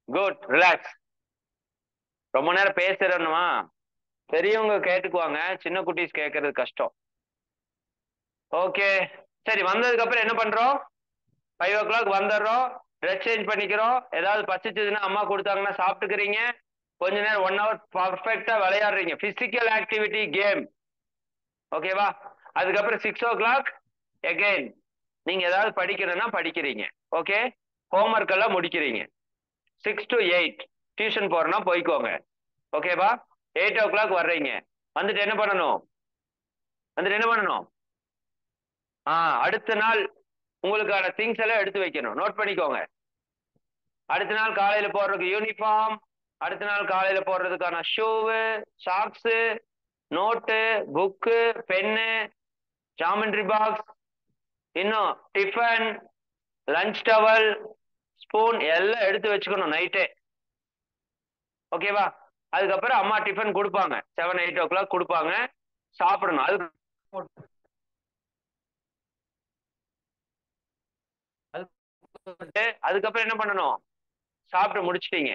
good. ரிலாக்ஸ். ரொம்ப நேரம் பேசுறேன்னுமா? பெரியவங்க கேட்டுக்குவாங்க, சின்ன குட்டீஸ் கேட்கறது கஷ்டம். ஓகே, சரி. வந்ததுக்கு அப்புறம் என்ன பண்றோம்? 5 o'clock வந்துடுறோம், ட்ரெஸ் சேஞ்ச் பண்ணிக்கிறோம். ஏதாவது பசிச்சதுன்னா அம்மா கொடுத்தாங்கன்னா சாப்பிட்டுக்கிறீங்க. கொஞ்ச நேரம் 1 hour பர்ஃபெக்டா விளையாடுறீங்க. Physical activity game. ஓகேவா? அதுக்கப்புறம் 6 o'clock எகைன் நீங்க ஏதாவது படிக்கணும்னா படிக்கிறீங்க. ஓகே, ஹோம்ஒர்க் எல்லாம் முடிக்கிறீங்க. 6 to 8 டியூஷன் போறோம்னா போய்க்கோங்க. ஓகேவா? 8 o'clock வர்றீங்க. வந்துட்டு என்ன பண்ணணும்? அடுத்த நாள் உங்களுக்கான திங்ஸ் எல்லாம் எடுத்து வைக்கணும். நோட் பண்ணிக்கோங்க. அடுத்த நாள் காலையில போடுறதுக்கு யூனிஃபார்ம், அடுத்த நாள் காலையில போடுறதுக்கான shoe, socks, note, book, pen, geometry box, இன்னும் டிஃபன், லஞ்ச் டவல், ஸ்பூன் எல்லாம் எடுத்து வச்சுக்கணும் நைட்டே. ஓகேவா? அதுக்கப்புறம் அம்மா டிஃபன் கொடுப்பாங்க. 7 8 o'clock கொடுப்பாங்க, சாப்பிடணும். அதுக்கப்புறம் என்ன பண்ணணும்? சாப்பிட்டு முடிச்சிட்டீங்க.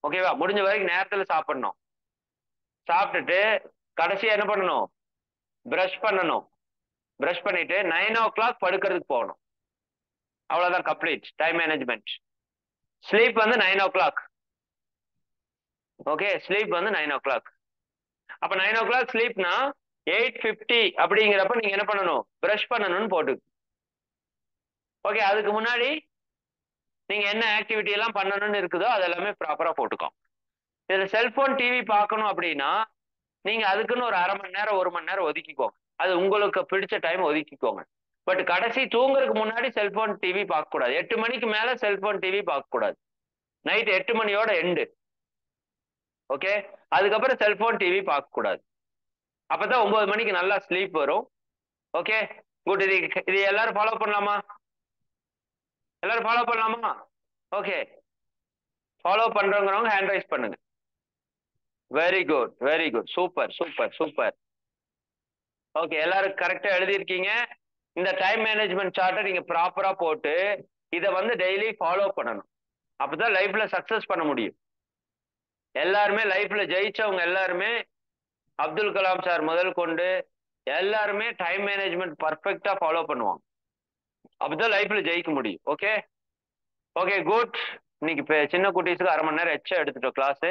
ஓகேவா? முடிஞ்ச வரைக்கும் நேரத்துல சாப்பிடணும். சாப்பிட்டுட்டு கடைசியா என்ன பண்ணணும்? பிரஷ் பண்ணணும். பிரஷ் பண்ணிட்டு 9 o'clock படுக்கிறதுக்கு போகணும். அவ்வளவுதான், கம்ப்ளீட் டைம் மேனேஜ்மெண்ட். ஸ்லீப் வந்து 9 o'clock. ஓகே, ஸ்லீப் வந்து 9 o'clock. அப்ப 9 o'clock ஸ்லீப்னா 8:50 அப்படிங்கிறப்ப நீங்க என்ன பண்ணணும்? பிரஷ் பண்ணணும்னு போட்டு. ஓகே, அதுக்கு முன்னாடி நீங்க என்ன ஆக்டிவிட்டி எல்லாம் பண்ணணும்னு இருக்குதோ அதெல்லாமே ப்ராப்பரா போட்டுக்கோ. இதுல செல்போன் டிவி பார்க்கணும் அப்படின்னா நீங்க அதுக்குன்னு ஒரு 1/2 மணி நேரம் 1 மணி நேரம் ஒதுக்கிக்கோங்க. அது உங்களுக்கு பிடிச்ச டைம் ஒதுக்கிக்கோங்க. பட் கடைசி தூங்குறதுக்கு முன்னாடி செல்போன் டிவி பார்க்க கூடாது. 8 மணிக்கு மேல செல்போன் டிவி பார்க்க கூடாது. நைட் 8 மணியோட எண்டு. ஓகே, அதுக்கப்புறம் செல்போன் டிவி பார்க்க கூடாது. அப்பதான் 9 மணிக்கு நல்லா ஸ்லீப் வரும். Okay, good. இது எல்லாரும் ஃபாலோ பண்ணலாமா? எல்லாரும் ஃபாலோ பண்ணலாமா? ஓகே, ஃபாலோ பண்றவங்க ஹேண்ட் ரைஸ் பண்ணுங்க. Very good, very good. Super super super. Okay, எல்லாரும் கரெக்டா எழுதியிருக்கீங்க. இந்த டைம் மேனேஜ்மெண்ட் சார்ட்டை நீங்க ப்ராப்பரா போட்டு இதை வந்து டெய்லி ஃபாலோ பண்ணணும். அப்பதான் லைஃப்ல சக்சஸ் பண்ண முடியும். எல்லாருமே லைஃப்ல ஜெயிச்சவங்க எல்லாருமே, அப்துல் கலாம் சார் முதல் கொண்டு எல்லாருமே டைம் மேனேஜ்மெண்ட் பர்ஃபெக்டா ஃபாலோ பண்ணுவாங்க. அப்பதான் லைஃப்ல ஜெயிக்க முடியும். Okay okay, good. இன்னைக்கு சின்ன குட்டீஸுக்கு 1/2 மணி நேரம் எச்சா எடுத்துட்டோம் கிளாஸ்.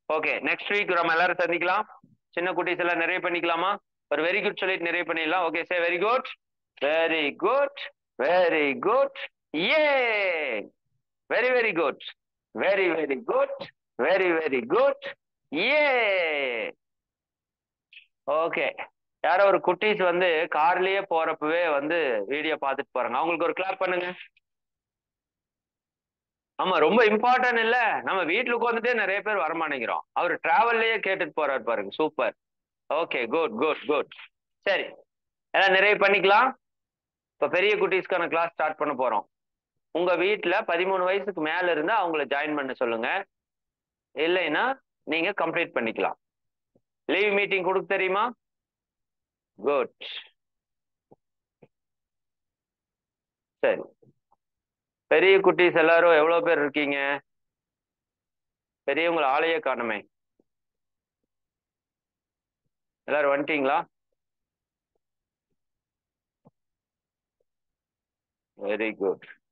ஓகே, நெக்ஸ்ட் வீக் நம்ம எல்லாரும் சந்திக்கலாம். சின்ன குட்டீஸ் எல்லாம் நிறைய பண்ணிக்கலாமா? ஒரு வெரி குட் சொல்லிட்டு நிறைய பண்ணிடலாம். Okay, say very good, very good, very good. ஏ, very very good, very very good, very very good. ஏ, ஓகே. யாரோ ஒரு குட்டீஸ் வந்து கார்லயே போறப்பவே வந்து வீடியோ பார்த்துட்டு போறாங்க. அவங்களுக்கு ஒரு கிளாப் பண்ணுங்க. ஆமா, ரொம்ப இம்பார்ட்டன்ட் இல்ல? நம்ம வீட்டுல உட்காந்துட்டே நிறைய பேர் வரமாட்டேங்கிறோம். அவர் டிராவல்லயே கேட்டுட்டு போறாரு பாருங்க. Super. Okay, good good good. சரி, எல்லாம் நிறைய பண்ணிக்கலாம். இப்ப பெரிய குட்டீஸ்க்கான கிளாஸ் ஸ்டார்ட் பண்ண போறோம். உங்க வீட்டுல 13 வயசுக்கு மேல இருந்தா அவங்கள ஜாயின் பண்ண சொல்லுங்க. இல்லைன்னா நீங்க கம்ப்ளீட் பண்ணிக்கலாம். லீவ் மீட்டிங் கொடுக்க தெரியுமா? குட். சரி, பெரிய குட்டீஸ் எல்லாரும் எவ்வளவு பேர் இருக்கீங்க? பெரியவங்களை ஆளையே காணுமே. எல்லாரும் வந்துட்டீங்களா? Very good.